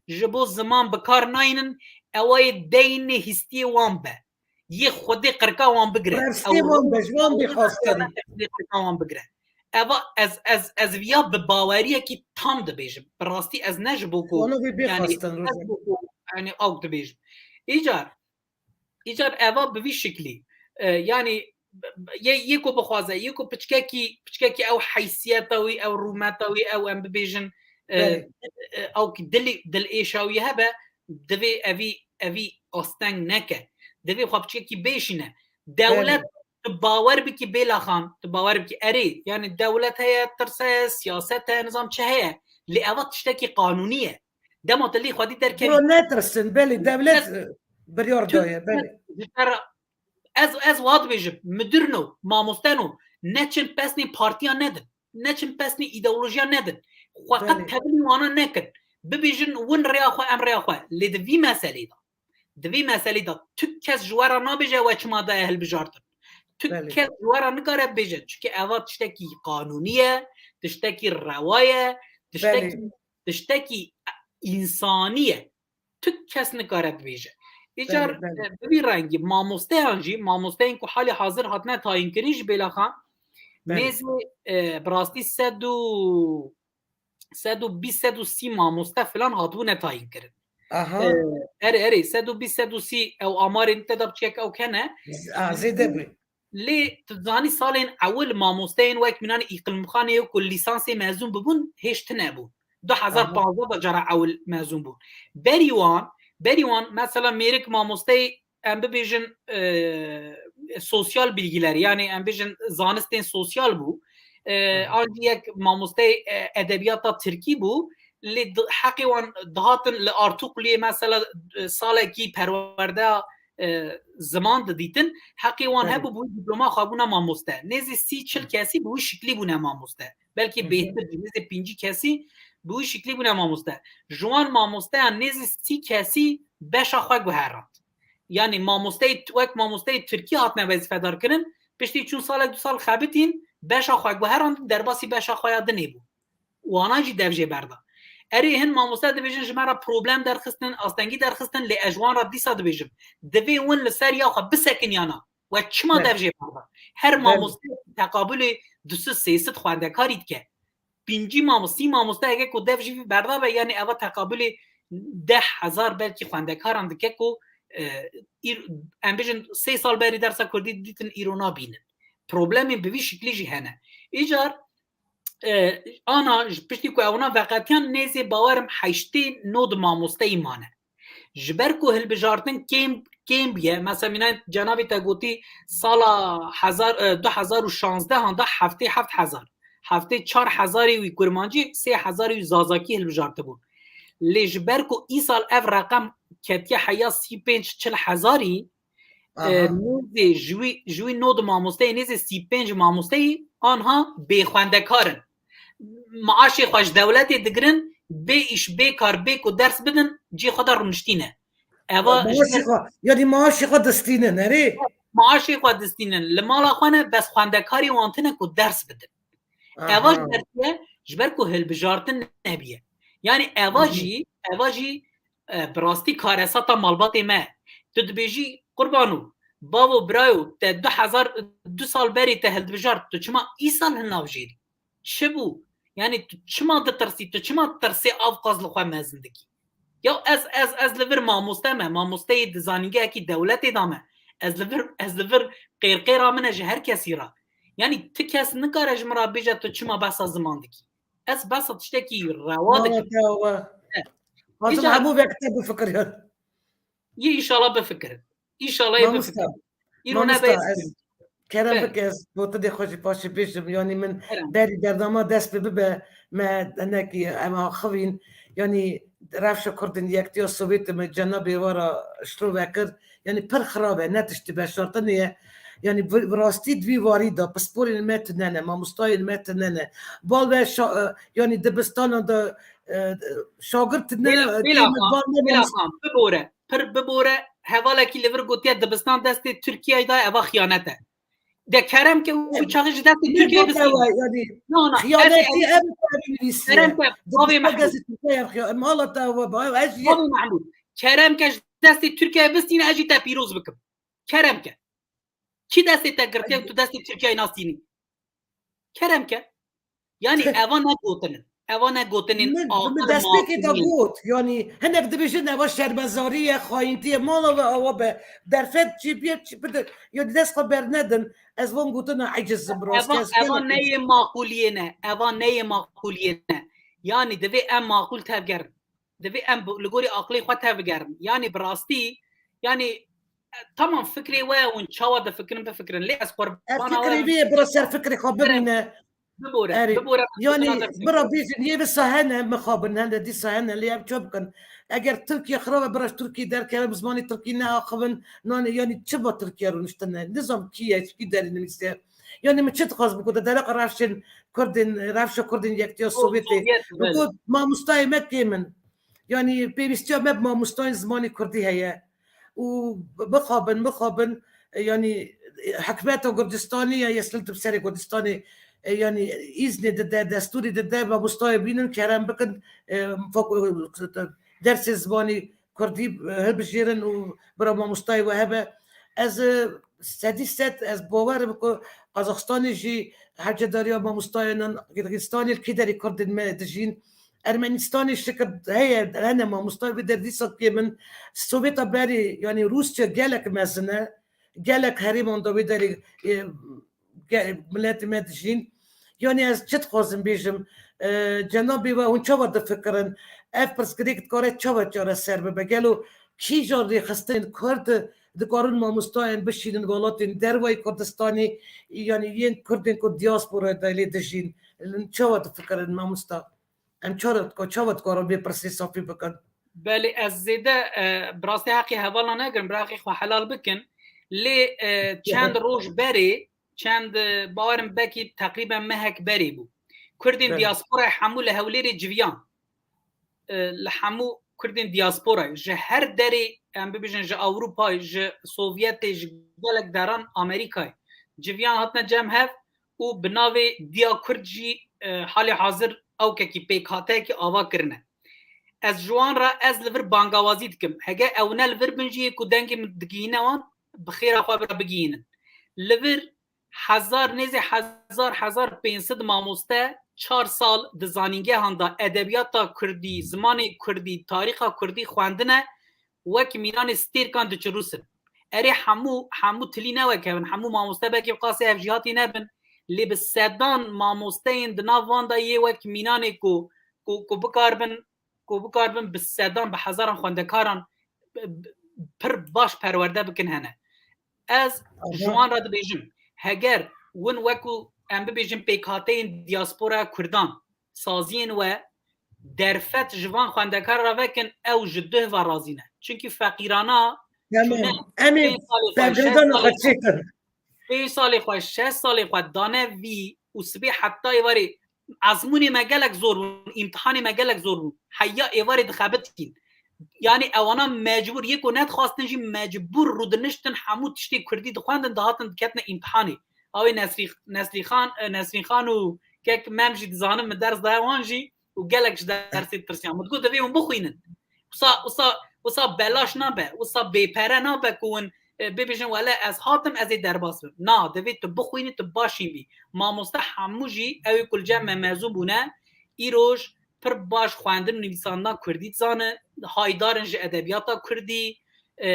ji bo ziman bikar nayînin ewayê deyînê hîstiyê wan be yê xwedê qirka wan bigire wan bigire eva ez viya bi baweriyekî tam dibêjim bi rastî ez ne ji bo ku yani ew dibêjim îcar eva bi vî şiklî yani yê ku bixwaze yê ku piçkekî ew heysiyeta wî ew rûmeta wî ew em bibêjin ew dil êşawî hebe divê evî asteng neke divê xwe piçkekî bêşîne dewlet tu bawer bikî bêlaxan tu bawer bikî erê yani dewlet heye tirse heye siyaset heye nizam çi heye lê eva tiştekî qanûnî ye dema tu lê xwedî derkevî netirsin belê devlet biryar daye ez wat dibêjim müdürno mamosteno neçin pesnê partiya nedin neçin pesnê îdeolojiya nedin xweqet tevlî wana nekin bibêjin win rêya xwe em rêya xwe lê di vî meselê da tu kes ji wera nabêje we çima daye hilbijartin tu kes ji wera nikare bêje çunki eva tiştekî qanûnî ye tiştekî rewa ye tiştekî însanî ye tu kes nikare bêje îcar bi vî rengî mamosteyan jî mamosteyên ku halê hazir hatine tayînkirin ji bêlaxan nêzî bi rastî 120 mamoste filan hatibûne tayînkirin erê 120 ew amarên te de biçek ew kene lê tu zanî salên ewil mamosteyên wek mînanî îqilmxaneyê ku lîsansê mezûn bibûn hêj tunebûn 2015 da cara ewil mezûn bûn berî wan mesela mêrik mamosteyê em bibêjin sosyal bilgiler yani em bêjin zanistên sosyal bû ancî yek mamosteyê edebiyata Tirkî bû lê heqê wan dihatin li Artuqliyê mesela salekî perwerdeya ziman didîtin heqê wan hebû bû diploma xwebûna mamoste nêzî 30-40 kesî bi wî şiklî bûne mamoste belkî bêhtir nêzî 5 kesî bi wî şiklî bûne mamoste ji wan mamosteyan nêzî 30 kesî beşa xwe guherand yani mamosteyê wek mamosteyê Tirkî hatine wezîfedarkirin piştî çûn salek du sal xebitîn beşa xwe guherandin derbasî beşa xwe ya dinê bû wana jî dev jê berda erê hin mamoste dibêjin ji me re problem derxistin astengî derxistin lê ez ji wan re dîsa dibêjim divê win li ser ya xwe bisekin yana we çima dev jê berda her mamoste teqabulê dusî sêsit xwendekarî dike 5 mamoste mamoste heke ku dev jî berda be yani eva teqabulê 10,000 belkî xwendekaran dike ku em bêjin 3 sal berî dersa Kurdî dîtin îro nabînin problemên bi vî şiklî jî hene îcar ana ji piştî ku ewna veqetiyan nêzê bawerim heştê nod mamosteyî mane ji ber ku hilbijartin kêm biye mesela mînan cenabê te gotî sala 2016 da heftê 7,000 heftê 4,000 wî kurmancî 3,000 wî zazakî hilbijartibûn lê ji ber ku îsal ev reqem ketiye heya 35-40,000 nêzê ji wî nod mamosteyê nêzê 35 mamosteyî anha bêxwendekarin معاشی خوش دولتی دگرن به ایش به کار به کو درس بدن جی خدا رونشتینه اوا یعنی معاشی خود دستینه نری معاشی خود دستینن لمالا خانه بس خواندکاری وانتنه کو درس بدن اوا درسیه جبر کو هل بجارتن نبیه یعنی اوا جی براستی کارساتا مالبات ما تو دبیجی قربانو بابو برایو تا 2 سال بری تا هل بجارت تو چما ای سال هناو جیری چه بو یعنی تو چما دترسی تو چما ترسی آفقاز لخواه مزندگی یا از لور ماموسته دزانیگه کی دولت دامه از لور غیر آمنه جه هر کسی را یعنی تو کس نکاره جمرا بیجه تو چما بسا زماندگی از بسا تشتکی روادگی لازم همو بكتب بفكر يا ان شاء الله بفكر ان شاء الله بفكر ایرونه كلام بكز بوتدي خوشي باشي بيشم يعني من باري برنامه دست به ما انك اما خوين يعني رافش كردن يكتي السوفيت من جنبي ورا شرو بكر يعني پر خرابه نتشتبه شرطنيه يعني براستي دوی واریدا پسپور المت ننه ما مستای المت ننه بال يعني دبستان دا شاگرد ننه ببوره پر ببوره حواله کی لیور گوتیا دبستان دست ترکیه دا اوا خیانته ده کرم که او چاقش دست ترکیه بس يعني خیانتی ام کرم که بابی محمود کرم که دست ترکیه بستین اجی تا پیروز بکم کرم که کی دستی تگرته تو دستی ترکیه ناستینی کرم که یعنی اوا نگوتنین من دستی که دا گوت یعنی هنک دبیشن اوا شرمزاری خاینتی مالا و اوا به درفت چی بیاد چی بده یا دست خبر ندن از وان گوتن عجز براست اوا نه معقولیه نه یعنی دوی ام معقول تفگرن دوی ام لگوری عقلی خود تفگرن یعنی براستی یعنی tamam fikri ve un çava da fikrin lê ez qurbana fikri ve burası fikri xabirine bibore yani bira bijin ye bir sahane mexabirne hende di sahane li hep çabkan eğer Türkiye xrava biraş Türkiye derken bizmani Türkiye ne akıbın yani çaba Türkiye runuştane nizam kiye ki derinin iste yani mi çet xaz bu kadar dalak rafşin kurdin yektiyor Sovyeti bu ma mustay mekkemin yani peyvistiyor meb ma mustay zmani kurdi heye وبخابن يعني حكماته كردستانية يسلت بسري كردستاني يعني إذن دستوري ما مستويبين كلام بكن فوق درس زباني كردي هالبجيرن وبرا ما مستوي وهبه از سادست از باور بكو قزاقستاني جي حاجة داريا ما مستوينا كردستاني الكيدري كردن ما دجين Ermenistan'ı şirket heye henema Mustafa derdiysak ki من Sovyet haberi yani Rusça gelek mesene gelek herim onda bir deri millet medjin yani az çet xozim bejim Cenab-ı ve unça da fikrin ev perskrik kore çava çara serbe gelo ki jori xastin kurd dikarın ma Mustafa bişinin golatin dervay Kurdistani yani yen Kurdin ko diaspora da ile dejin çava da fikrin ma Mustafa ام چاوت کارو بی پرسی صافی بکن بله از زیده براستی حقی حوالا نگرم براقی خو حلال بکن لی چند روز بری چند باورم بکی تقریبا مهک بری بو کردین دیاسپورا حمو لهولیر جویان لحمو کردین دیاسپورا جه هر دری ام ببیجن جه اوروپا جه سوویت جه گلک دران امریکای جویان هاتنا جمع هف و بناوی دیا کرد جی حال حاضر او که پیکاته که آوا کرنه از جوان را از لور بانگاوازی دکم هگه او نه لور بنجیه که دنگی دگینه وان بخیر خواه برا بگینن لور 1500 ماموسته 4 سال دزانینگه هنده ادبیاتا کردی زمان کردی تاریخا کردی خواندنه وک مینان ستیر کان دچ روسن اری همو تلی نوکن همو ماموسته بکی قاسی افجیهاتی نبن لی بسدان ماموستین دناوان دا یه وک مینانه کو بکاربن بسدان به هزاران خوندکاران پر باش پرورده بکن هنه از جوان را بیجم هگر ون وکو ام بیجم پیکاتین دیاسپورا کردان سازین و درفت جوان خوندکار را وکن او جده و رازینه چونکی فقیرانا امین فقیران خچکن 5 سال خواه 6 سال خواه دانه وی و سبی حتی واری عزمونی ما گلک زور بون امتحانی ما گلک زور بون حیا ایواری دخابت کین یعنی اوانا مجبور یکو ند خواستن جی مجبور رو دنشتن همو تشتی کردی دخواندن دهاتن کتن امتحانی اوی نسرین خان و که ممجی دزانم درس دایوان جی و گلکش درسی ترسیان مدگو دوی اون بخوینن وصا بلاش نبه وصا بیپره نبه کون ببیشن ولی از هاتم از درباس بم نا دوی تو بخوینی تو باشین بی ماموسته همو جی اوی کل جمع موضوع بونه ایروش پر باش خواندن نویساندن کردی زانه هایدارن جی ادبیاتا کردی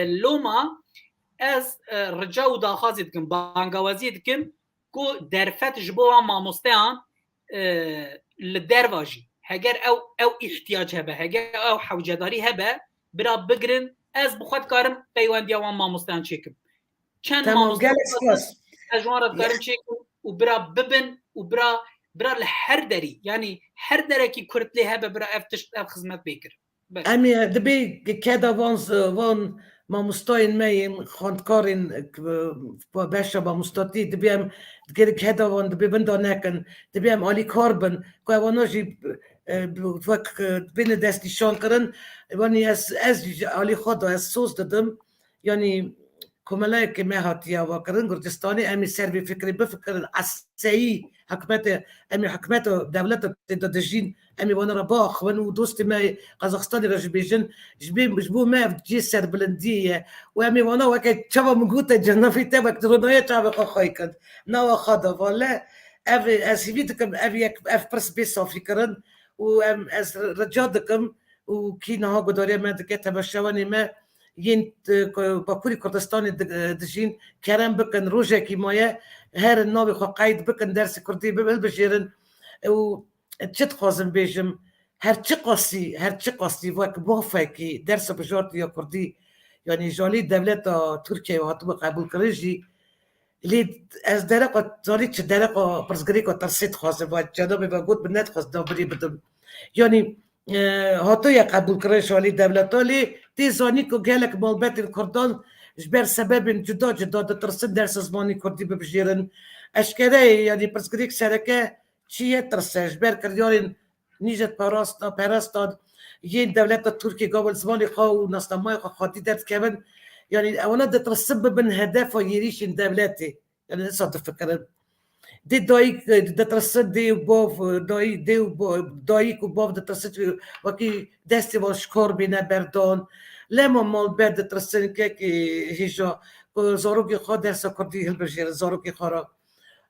لوما از رجا و داخازی دکم بانگوازی دکم کو درفت جبوا ماموستهان لدرواجی هگر او احتیاج هبه هگر او حوجداری هبه برا بگرن از بخواد کارم پیوندی وان ماموستهان چکم چند ماموستهان اجوان کارم چکم و برا ببن و برا لهر دری یعنی هر دره کی کرد له هبه برا افتش خدمت بکر امی دبی کدا وان ماموستاین ماین خاندکارین با بشه با مستاتی دبیم دیگه کدا وان دبی بندانکن دبیم علی کاربن که وانوجی وقت بین دستی شان کردن وانی از علی خدا از سوز دادم یعنی کمالای که مهاتیا و کردن گردستانی امی سری فکری بفکرن عصایی حکمت امی حکمت دولت دادجین امی وانا رباخ ونو دوست ما قزاقستانی رجبیجن جبو ما جي سر بلندیه و امی وانا وقت چوا مگوت جنفی تبک درونای چوا خواهیکند نوا خدا والا اوی از هیویدکم اوی اف پرس بیسا فکرن و از رجادکم و کی نها گداری ما دکه تبشوانی ما ين باكوري كردستان دجين كرم بكن روجا كيمايا هر النوبي خو قايد بكن درس كردي بالبشيرن و تشت خازم بيجم هر چه قاسي وك بوفاكي درس بجورت يا كردي يعني جالي دولت تركيا وهاتو قبول كرجي اللي از درقه زالي درقه برزغريكو ترسيت خازم و جنوبي بقول بنت خاص دبري بدم يعني هاتو یا قبول کرده ولی دولتالی تی زانی که گلک مالبت کردان جبر سبب جدا درسن درس زمانی کردی ببجیرن اشکره یعنی پرسکریک سرکه چیه ترسه جبر کردیارین نیجت پرستاد یه دولت ترکی قبل زمانی خواه و نستمای خواه خاطی درد کبن یعنی اولا ده ترسب ببن هدف و یریشین دولتی یعنی نسا تفکرن دی دایک دترسد دی باف دایک و باف دترسد وکی دستی و شکار بینه بردان لما مال بد دترسد که هیچا زاروکی خواه درس کردی هل بشیر زاروکی خورا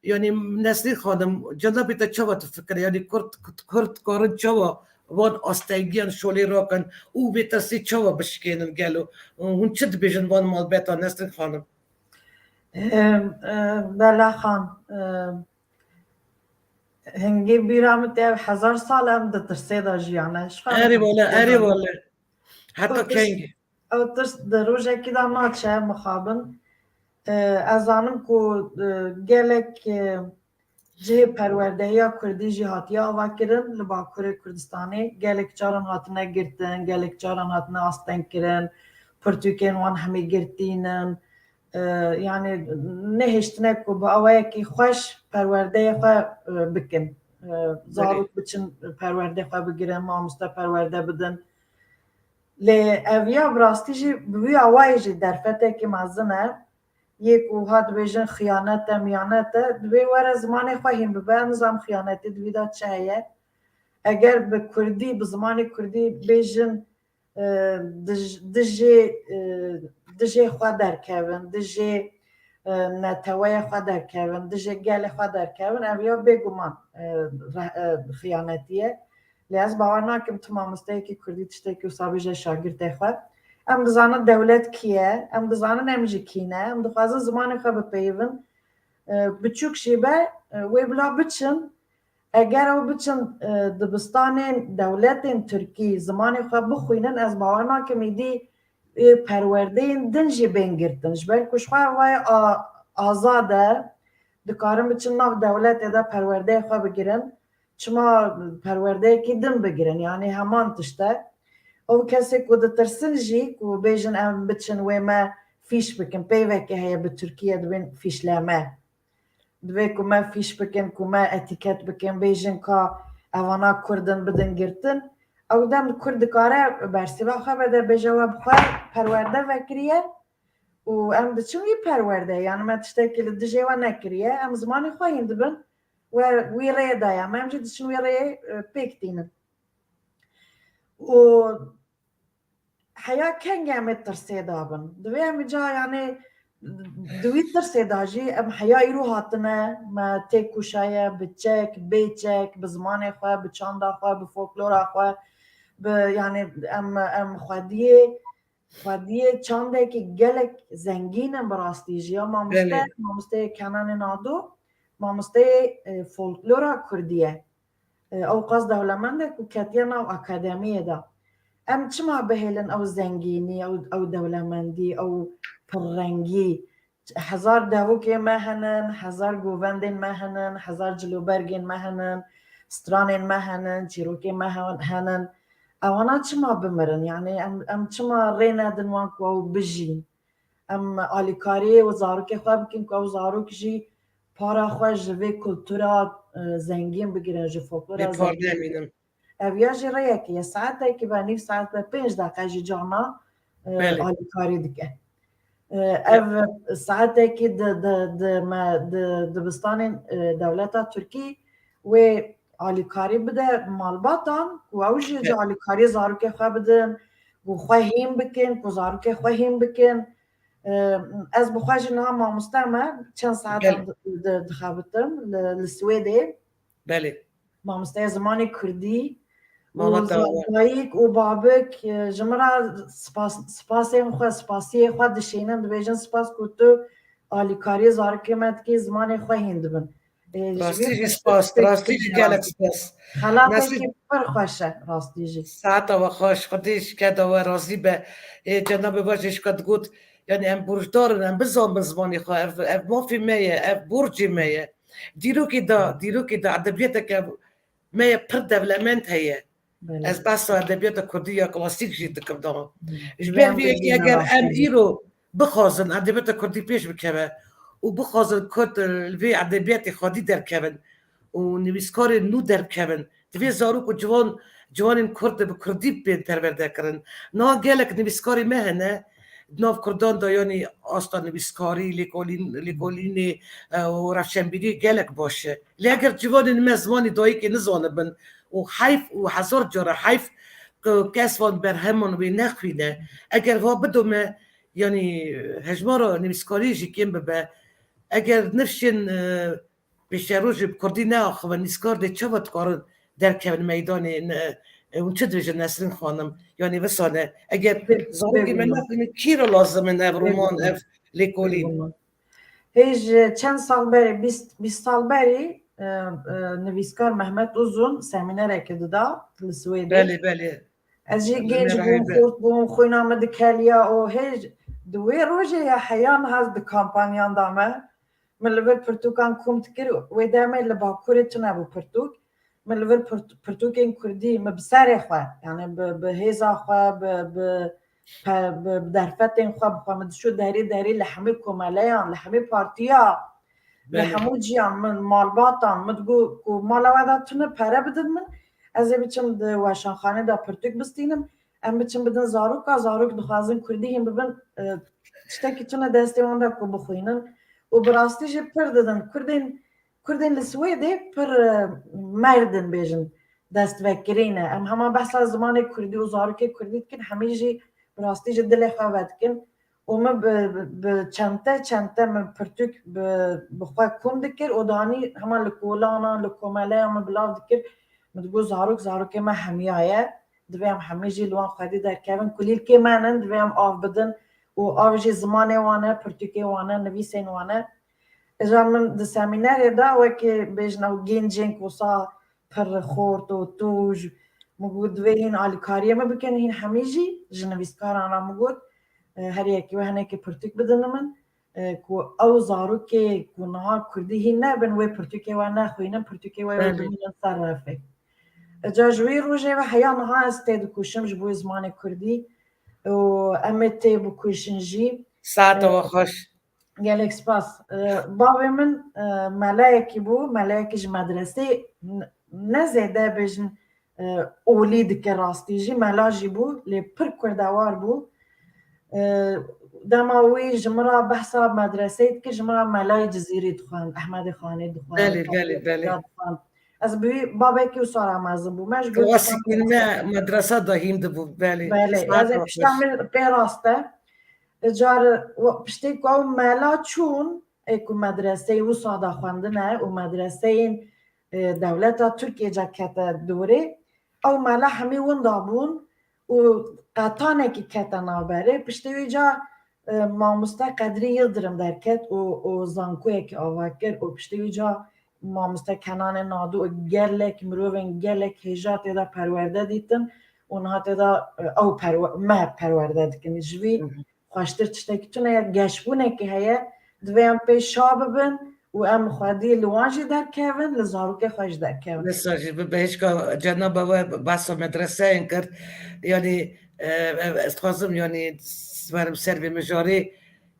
یعنی نسلی خانم جنابی تا چوا تفکر یعنی کرد کارن چوا وان آستگیان شولی راکن او بیترسی چوا بشکنن گلو اون چد بیشن وان مال بتا نسلی خانم بله خان هنگی بیرامت 1000 سال هم دترسه دا جیانه اری والا حتی کنگی او ترس در روژه که دا ناچه مخابن از آنم که گلک جه پرورده یا کردی جهاتی آوا کرن لباکور کردستانی گلک جارن هاتنه گرتن گلک جارن هاتنه آستن کرن پرتوکین وان همی گرتینن يعني نهشتنا كوبا أواكي خوش پرورده خواه بکن زاروت بچن پرورده خواه بگیرن ما مستا پرورده بدن لی اویا براستی جی بوی اوای جی درفته که مزنه یک و هاد بیجن خیانت میانت دوی وره زمان خواهیم ببه نظام خیانتی دوی دا چهیه اگر به کردی به زمان کردی بیجن دجه خواه درکوین دجه نتوای خواه درکوین دجه گل خواه درکوین اویا بگومان خیانتیه لیاز باور ناکم تمامسته که کردی تشته که اصابیجه شاگرده خواه ام دزانه دولت کیه ام دزانه نمیجه کینه ام دخوازه زمان خواه بپیون بچوک شیبه وی بلا بچن اگر او بچن دبستان دولت ترکی زمان خواه بخوینن از باور ناکم ایدی پرورده دنجی بینگردن جبر کشخواه وای آزاده دکارم بچن ناف دولت ادا پرورده خواه بگیرن چما پرورده که دن بگیرن یعنی همان تشته او کسی که ده ترسن جی که بیجن ام بچن وی ما فیش بکن پیوه که هیا به ترکیه دوین فیش لامه دوی که ما فیش بکن که ما اتیکت بکن بیجن که اوانا کردن بدن گرتن او دم کرد کاره برسیلا خواه بده بجواب خواه پرورده وکریه و ام دچون یه پرورده یعنی ما تشتکی لدجه و نکریه ام زمانی خواهیم دبن و وی ریه دایا ما امجد دچون وی ریه پیک دینم و حیا کنگه امید ترسیه دابن دوی امی جا یعنی دوی ترسیه داجی ام حیا ایرو هاتنه ما تیک کشایه بچک بیچک بزمان خواه بچانده خواه بفولکلور خواه یعنی ام خودیه چانده که گلک زنگینم براستیجی یا مامسته کنن نادو مامسته فولکلورا کردیه او قصد دولمنده که کتینا و اکادمیه دا ام چما بهلن او زنگینی او دولمندی او پررنگی هزار دهوکی مهنن هزار گووندین مهنن هزار جلوبرگین مهنن سترانین مهنن چیروکی مهنن اوانا چما بمرن یعنی ام چما رینا دنوان که او بجین ام آلیکاری و زاروک خواه بکن که او زاروک جی پارا خواه جوی کلتورا زنگین بگیرن جو فولکلورا زنگین اویا جی ریا که یه ساعته که با 9 ساعت به 5 دقیقه جی جانا آلیکاری دیگه او ساعته که دبستان دولتا ترکی و آلیکاری بده مالباتان و اوجی جا آلیکاری زاروک خواه بدن و خواهیم بکن و زاروک خواهیم بکن از بخواهی نه ما مستمع چند ساعت دخابتم لسویده بله ما مستمع زمانی کردی و زایک و بابک جمعه سپاسی خواه دشینم دویجن سپاس کتو آلیکاری زاروک مد که زمانی خواهیم دبن راستیجی سپاس راستیجی گلک سپاس حالاتی که پر خوشه راستیجی ساعت و خوش خودش کده و راضی به جناب واجش کد گود یعنی ام برجدارن ام بزام زمانی خواه اف مافی میه اف برجی میه دیرو که دا ادبیات که میه پر دولمنت هیه از بس ادبیات کردی یا کلاسیک جید دکم دام جبر بیه اگر ام ایرو بخوازن ادبیات کردی پیش بکمه و بخوازن کد الوی ادبیات خودی در کبن و نویسکار نو در کبن دوی زارو که جوان کرد به کردی بین ترورده کرن نه گلک نویسکاری مهنه ناف کردان دا یعنی آستا نویسکاری لیکولین و رفشنبیری گلک باشه لی اگر جوان مزمانی دایی که نزانه بن و حیف و هزار جاره حیف کس وان بر همون وی نخوینه اگر ها بدومه یعنی هجمارا نویسکاری جی کم ببه اگر نفشین پیش روز کردی نه آخه و نیسکار ده چه وقت کارن در کمن میدان اون چه دویجه نسرین خانم یعنی وسانه اگر زارگی من نکنی کی رو لازمه نه رومان اف لیکولین هیچ چند سال بری 20 سال بری نویسکار محمد اوزون سمینر اکده دا لسویده بله از یه گنج بوم خوین آمده کلیا و هیچ دوی روژه یا حیان هست ده کامپانیان دامه من لور پرتوکان کوم تکر و دامه لباکوره تنابو پرتوک من لور پرتوکین کردی مبسر خواه یعنی به هیزا خواه به درفتین خواه بخواه مدشو داری لحمه کمالیان لحمه پارتیا لحمه جیان من مالباتان مدگو مالا وداتونه پره بدن من از بچم ده واشان خانه دا پرتوک بستینم ام بچم بدن زاروک دخوازن کردی هم ببن تشتاکی تونه دستی وانده که بخوینن و براستی جه پر دادن کردین لسویده پر مردن بیجن دست وکرینه ام همه بحث زمان کردی و زاروک کردی کن همه جی براستی جه دل خواهد کن و من به چنته من پرتوک بخواه کم دکر و دانی همه لکولانا لکومله همه بلاو دکر مدگو زاروک ما همیایه دویم همه جی لوان خواهدی در کبن کلیل که منن دویم آف بدن و آوجی زمانه وانه پرتوکی وانه نویسین وانه اجا من ده سمینر دا وکی بیجنو گینجینک وصا پر خورد و توج مگود دوین آلیکاریه ما بکن هین همه جی جنویسکاران را مگود هر یکی و هنه که پرتوک بدن من که او زاروکی کنها کردی هین نبن وی پرتوکی وانه خوینن پرتوکی وی دوینن سر رفه جاجوی روزه و حیان ها استید کوشم جبوی زمان کردی و امت بکوشنجی ساعت و خوش gelek spas. Bavê min melekî bû, melekî ji medresê ne zêde bêjin olî dike rastî jî mela jî bû lê pir kurdewar bû. Dema wî ji min re behsa medresê dikir, ji min re melayê Cizîrê dixwand, Ehmedê Xanê dixwand. Ez bi wî bavekî wisa re mezin bûm. Me ji Klasikîn me medresa da hîn dibû. belê. Ez ê pişta min pê rast e. Car piştê ku ew mela çûn ê ku medreseyê wisa da xwendine û medreseyên dewleta Tirkiyê kete dorê, ew mela hemî winda bûn û qetanekî kete navberê. Piştî wî ca mamoste Qedrî Yildirim derket û zankoyekî ava kir û piştî wî ca mamoste Kenanê Nadu û gelek mirovên gelek hêja tê de perwerde dîtin û niha tê de ew me perwerde dikin. Ji wî xweştir tiştekî tune ye geşbûnekî heye divê em pê şa bibin û em xwedî li wan jî derkevin, li zarokê xwe jî derkevin. Lisa jî bi hêşka cenaba we behsa medreseyên kir. Yani ez dixwazim yani werim ser vê mijarê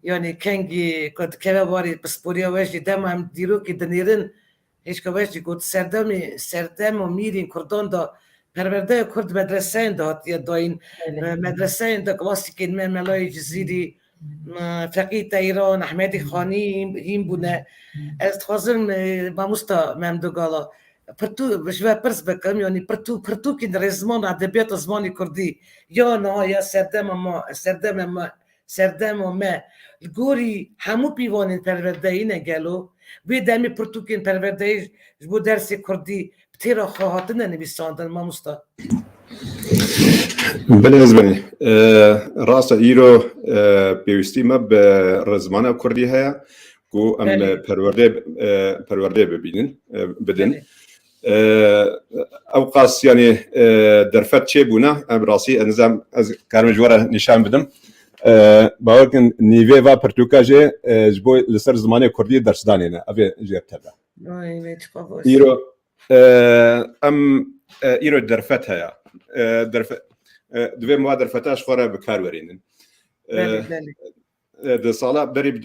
yani kengî ku dikeve warî pisporiya we jî dema em dîrokî dinêrin hêşka we jî got serdem û mîrên Kurdan da perwerdeya Kurd medreseyên de hatiye dayîn. Medreseyên de klasîkên me melayê Cizîrê, Feqî Teyran, Ehmedê Xanî hîn bûne. Ez dixwazim mamosta Memdugala pirtû ji we pirs bikim yanî pirtûkên rêzmana edebiyata zimanê Kurdî ya nihaya serdema me li gorî hemû pîvanên perwerdeyî ne gelo vê demê pirtûkên perwerdeyî ji bo dersê Kurdî bi têra xwe hatine nivîsandin mamosta. Belê ez benî. Rast e îro pêwîstî me bi rizmana Kurdî heye ku em perwerdê bidin. Ew qas yani derfet çêbûne em rastî nizam ez karim ji we re nîşan bidim. Bawerkin nîvê va pirtûka jê ji bo li ser zimanê Kurdî dersdanê ne. Ev ê jê tebe. Îro îro derfet heye. Divê me derfeta ji xwe re bi kar werînin. Di sala berî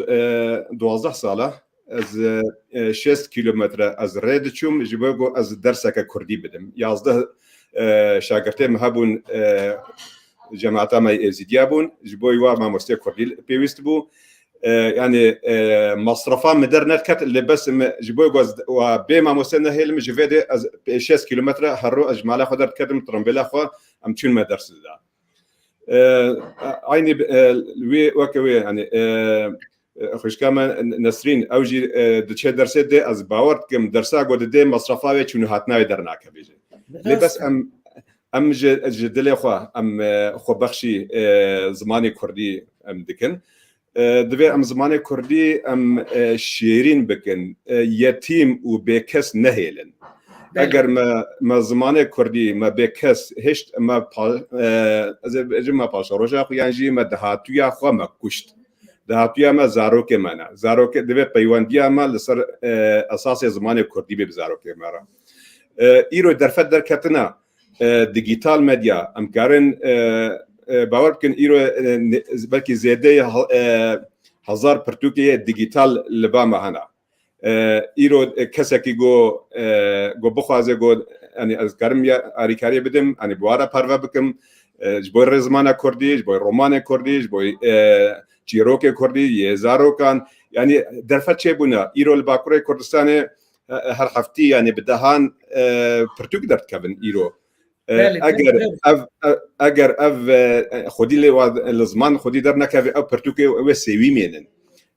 12 sala ez 6 kilometre ez rê diçûm ji bo ku ez derseke Kurdî bidim. 11 şagirtê me hebûn cemaeta me êzîdiya bûn ji bo wa mamosteyê Kurdî pêwîst bû. Yani masrafa me derneket lê bes ji bo ku bê mamostê nehêlim ji vê de ez 6 kilometre her ro ez ji mala xwe derketim tirembêla xwe em çûn me dersê de. Aynı wê weke wê yani xwîşka me Nesrîn ew jî diçe dersê de ez bawer dikim dersa got didê masrafa wê çûnû hatnavê dernakeve jî. Lê bes em ji dilê xwe em xwebexşî zimanê Kurdî em dikin. Divê em zimanê Kurdî em şêrîn bikin, yetîm û bêkes nehêlin. Eger me zimanê Kurdî me bêkes hişt ez ê bêjim me paşeroja xwe yan jî me dihatuya xwe me kuşt. Dihatuya me zarokê me ne. Zarokê divê peywendiya me li ser esasê zimanê Kurdî bê bi zarokê me re. Îro derfet derketine digital medya em karin bawer bikin îro belkî zêdeyê 1000 pirtûkê digital li ba me hene. Îro kesekî got bixwaze got yani ez karim ya alîkariyê bidim yani bi wara parve bikim ji bo rêzmana Kurdî, ji bo romanê Kurdî, ji bo çîrokê Kurdî, yê zarokan yani derfet çêbûne îro li Bakurê Kurdistanê her heftî yani bi dehan pirtûk derdikevin îro. Eger ev xwedî li ziman xwedî dernekeve ew pirtûkê wê sêwî mênin.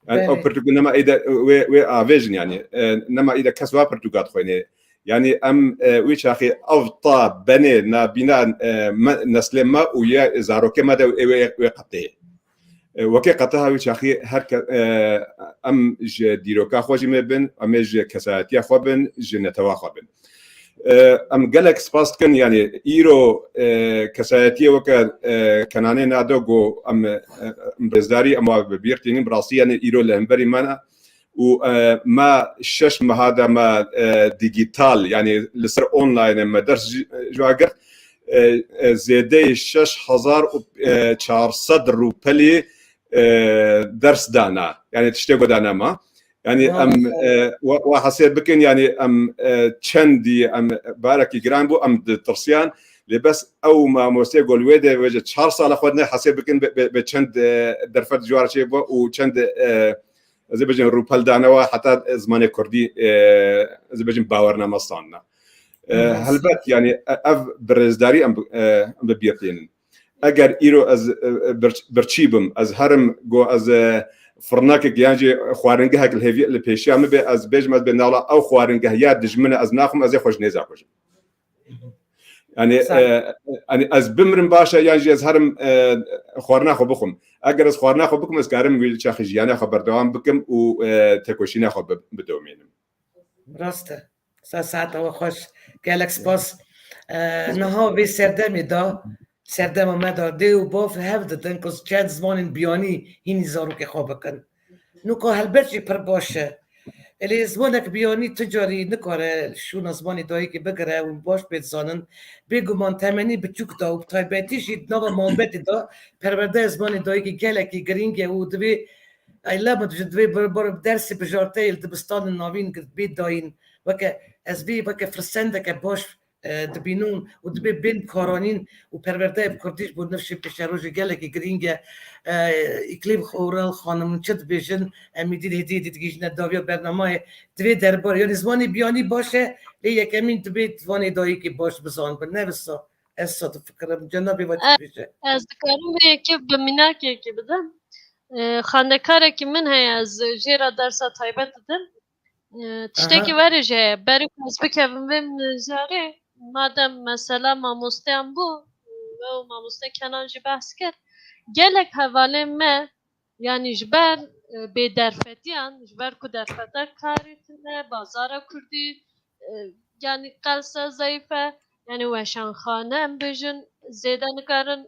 Ew pirtûkê nema êde wê avêjin yani nema êde kes wa pirtûka dixwîne. Yani em wî çaxî ev ta benê nabîna neslê me û ya zarokê me de wê qetê. Wekê qeteha wî çaxî her em ji dîroka xwe jî me bin, em ê ji kesayetiya xwe bin, ji netewa xwe bin. Em gelek spas dikin yani îro kesayetiye weke Kenanê Nado got em rêzdarî em bi bîr tînin bi rastî yani îro li hemberî me ne û me 6 meha de me digital yani li ser online me ders ji we girt zêdeyê 6400 rûpelê درس دانا يعني تشتغل دانا ما يعني ام وحسيت بكن يعني ام تشندي ام باركي جرامبو ام ترسيان لبس او ما موسيقى الويدة وجد شهر صار اخذنا حسيت بكن بتشند درفت جوار شيء وتشند زي بجن روبال دانا حتى زمان كردي زي بجن باورنا مصاننا هلبت يعني اف برزداري ام ببيتين اگر ایرو از برچیبم از هرم گو از فرناک گیانجی خوارنگه هک الهوی لپیشیا مبه از بجمد به نالا او خوارنگه یا دجمنه از ناخم از خوش نزا خوش يعني از بمرن باشا يعني از هرم خوارنا خو بخم اگر از خوارنا خو بكم از كارم ويل شاخ جيانا خبر دوام بكم و تكوشينا خو بدومينم راسته ساعت او خوش قالك سباس نها بي سردمي دا سردم مدا دی و باف هفته تنکس چند زمان بیانی اینی زارو که خواب کن نوکا هلبچی پر باشه الی زمانک بیانی تجاری نکاره شون زمانی دایی که بگره و باش بید زانن بگو من تمنی بچوک دا و تایبتیشی نو محبت دا پرورده زمانی دایی که گلکی گرینگه و دوی ایلا مدوش دوی بر درسی بجارته ایل دبستان ناوین بید داین وکه از بی وکه فرسنده که باش دبینون و دبی بین کارانین و پرورده بکردیش بود نفشی پیش روزی گله که گرینگه اکلیم خورال خانم چد بیشن امیدید هدیدید گیش نداویا برنامه دوی دربار یعنی زمانی بیانی باشه لی یکمین دبی زمانی دایی که باش بزان بر نوستا اسا تو فکرم جنابی وقت بیشه از دکارم به یکی بمیناک یکی بدم خاندکاره که من های از جیرا درسا تایبت دادم تشتکی ورجه بری از بکویم بیم نزاره مادم مثلا ماموسته هم بو و ماموسته کنانجی بحث کرد گلک حواله ما یعنی جبر به درفتیان جبر که درفته کاریتنه بازار کردی یعنی قلصه ضعیفه یعنی وشان خانه هم بجن زیده نکارن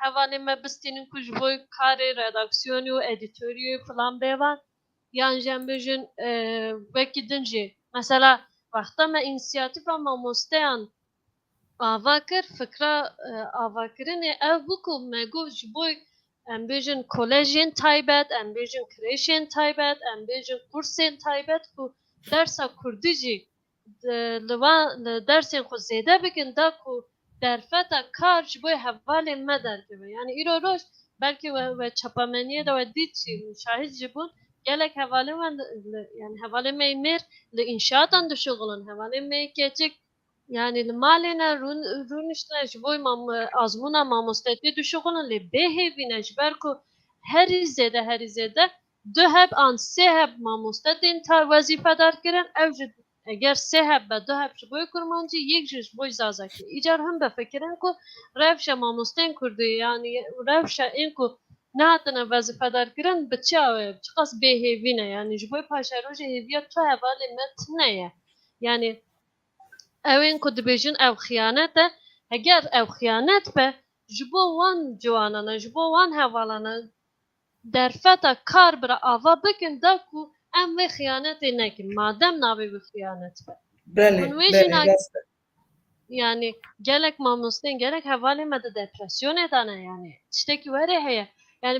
حواله ما بستینن کش بوی کاری رداکسیونی و ادیتوری فلان بیوان یعنی جم بجن وکی دنجی مثلا وقتا ما اینسیاتیف ماموستهان آوا کر فکر آوا کرنه او بکو مگو جبوی ام بیجن کالجین تایبت ام بیجن کریشین تایبت ام بیجن کورسین تایبت کو درس کردیجی درسین خود زیده بکن دا کو درفتا کار جبوی حوالی مدر که یعنی ایرو روش بلکه و چپامنیه دا و دید چی شاهد جبون گلک حوالی من یعنی حوالی میمیر لانشاءات اند شغلن حوالی می کچک yani malena runishna jvoy mam azmuna mamostati du shugulun le behevine jberku her zede du heb an se heb mamostatin tar vazifedar kirin evjid eğer se heb be du heb jvoy kurmancı yek jvoy zazaki icar hem be fikirin ku revşa mamostin kurdu yani revşa in ku nahatına vazifedar kirin bçawe çıkas behevine yani jvoy paşaroje heviyat tu hevali metneye yani اوین کد بیشن او خیانته اگر او خیانت به جبو وان جوانانه جبو وان حوالانه در فتا کار برا آوا بکن دا کو ام و خیانت نکن مادم ناوی و خیانت به بله yani gelek mamustun gelek havale mede depresyon edane yani tişteki vere heye yani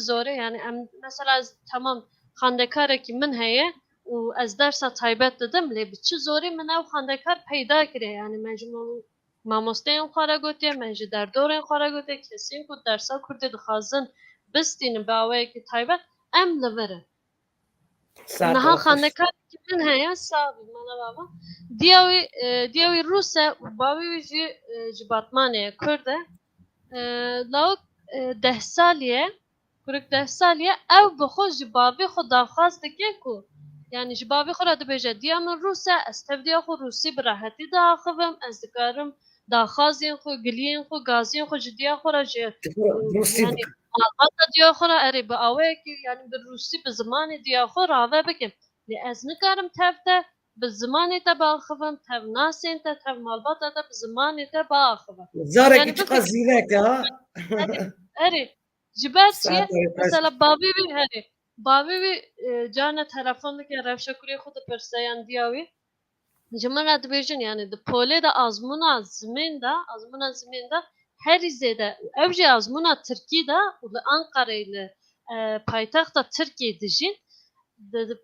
zore yani mesela tamam xandekare ki min heye و از درس تایبت دادم لی بچه زوری من او خاندکار پیدا کرده یعنی مجموع ماموسته این خواره گوته منجی در دور این خواره گوته کسی که درسا کرده دخوازن بستین به آوه که تایبت ام لوره نها خاندکار که من هیا سابی منه بابا دیوی روسه و باوی جی باتمانه کرده لاوک 10 سالیه کرک 10 سالیه او بخوش جی بابی خود داخواست که کو yani جبابی خورا دبیجه دیامن روسه استفدیا خو روسی براحتی داخوام از دکارم داخازین خو گلین خو گازین خو جدیا خورا جه yani almata diya خورا اری با آوه کی yani به روسی به زمان دیا خورا آوه بکم لی از نکارم تفته به زمان تا باخوام تف ناسین تا تف مالباتا تا به زمان تا باخوام زاره کی چقدر زیره که ها اری جبات چیه مثلا بابی بی هری باوی جانه تلفن که رفشه کلی خود پرسیان دیاوی جمعه دبیجن yani de pole da azmuna zmin da هری زیده او جی ازمونا ترکی دا و انقره ile payitaxta Türkiye dijin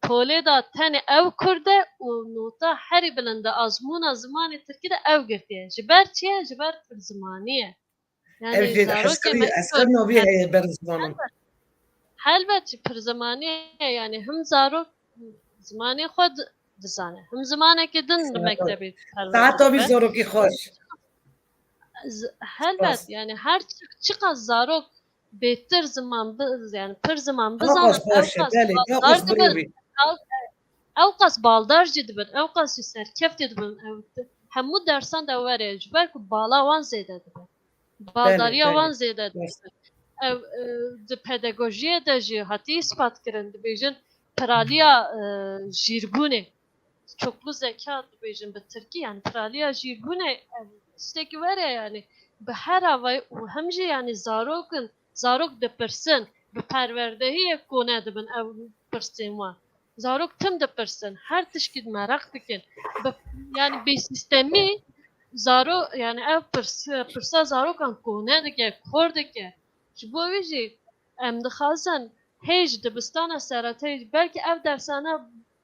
pole da tane ev kurde u nota heri bilinde azmuna zamanı Türkiye'de ev girdiye. Jiber çiye? Jiber pir zamaniye. ev jî esker navî heye ber zimanın. Helbet pir zamaniye yani hem zarok zamanı xwe dizane. Hem zamaneke din mektebê Saeta wî zarokî xweş. Helbet yani her çıkan zarok beter zaman yani pir zaman bizan ew qas baldar jî dibin ew qas jî serkeftê dibin hemû dersan de were ji ber ku bala wan zêde dibin baldariya wan zêde dibin ew di pedagojiyê de jî hatî ispat kirin dibêjin piraliya jîrbûnê çoklu zeka dibêjin bi Tirkî yani piraliya jîrbûnê tiştekî were yani bi her avayî û hem jî yani zarok dipirsin bi perwerdehiyê kone dibin ew pirsên wan zarok tim dipirsin her tişkî merak dikin yani bê sistemî zarok yani ev pirsa zarokan kone dike kor dike ji bo wî jî em dixwazin hêj dibistana seretayî belkî ev dersane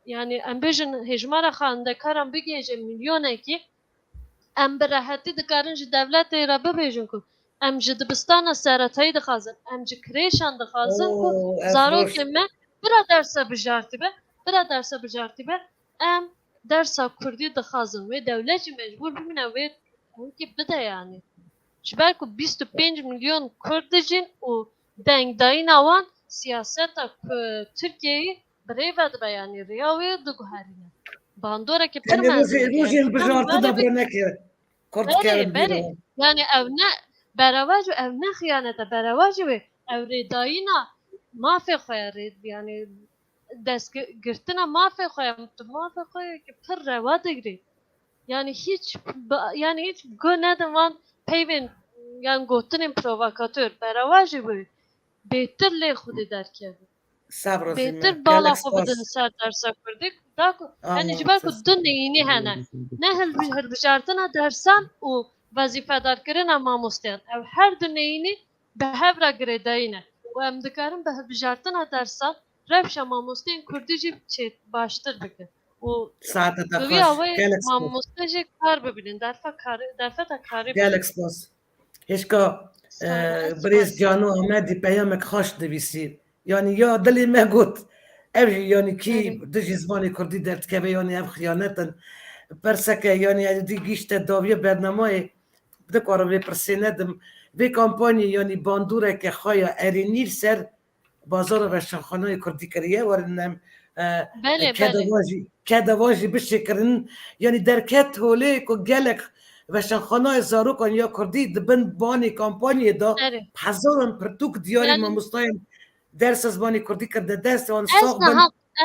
yani em bêjin hêjmara xwendekaran bigêjin milyonekî em bi rehetî dikarin ji devletê re bibêjin ku em ji dibistana seretayî dixwazin em ji kirêşan dixwazin ku zarokên me bira dersa bijartibe bira dersa bijartibe em dersa Kurdî dixwazin wê dewlet jî mecbûr bibîne wê wekî bide yani ji ber ku 25 milyon Kurd dijîn û dengdayîna wan siyaseta Tirkiyeyê birêve dibe yani rêya wê diguherîne bandoreke pir rojên bijartî da bire nekir Kurd dikerin berê yani ev ne beraber ev ne xıyanete beraber ve ev rêdayîna mafê xwe yani dest girtina mafê xwe mafê xwe ki pir rewa digirî yani hiç gu nedin wan peyvên yani gotinên provokatör beraber jî wê bêtir lê xwedê derkevin bêtir bala xwe bidin ser dersa Kurdî da ku yani ji ber ku du neyînî hene ne hilbijartina dersan û vazîfedarkirina mamosteyan ev her du neyînî bi hev re girêdayîne û em dikarin bi hilbijartina dersan rewşa mamosteyên Kurdî jî baştir bikin û bi vî awayê mamoste jî kar bibînin derfeta karî gelek spas hêşka birêz Cano Amedî peyamek xweş divîsî yani ya dilê me got ev jî yani kî di jî zimanê Kurdî derdikeve yani ev xiyanetin perseke yani dî gîşte daviye bernamayê dikarim vê pirsê nedim vê kampanyê yani bandoreke xwe ya erênîr ser bazara veşanxanayê Kurdî kiriye werin em kedeva jî bişêkirin yani derket holê ku gelek veşanxanayê zarokan ya Kurdî dibin banê kampanyê da hezaran pirtûk diyarê mamostayên dersa zimanê Kurdî kirde dest wan sax bin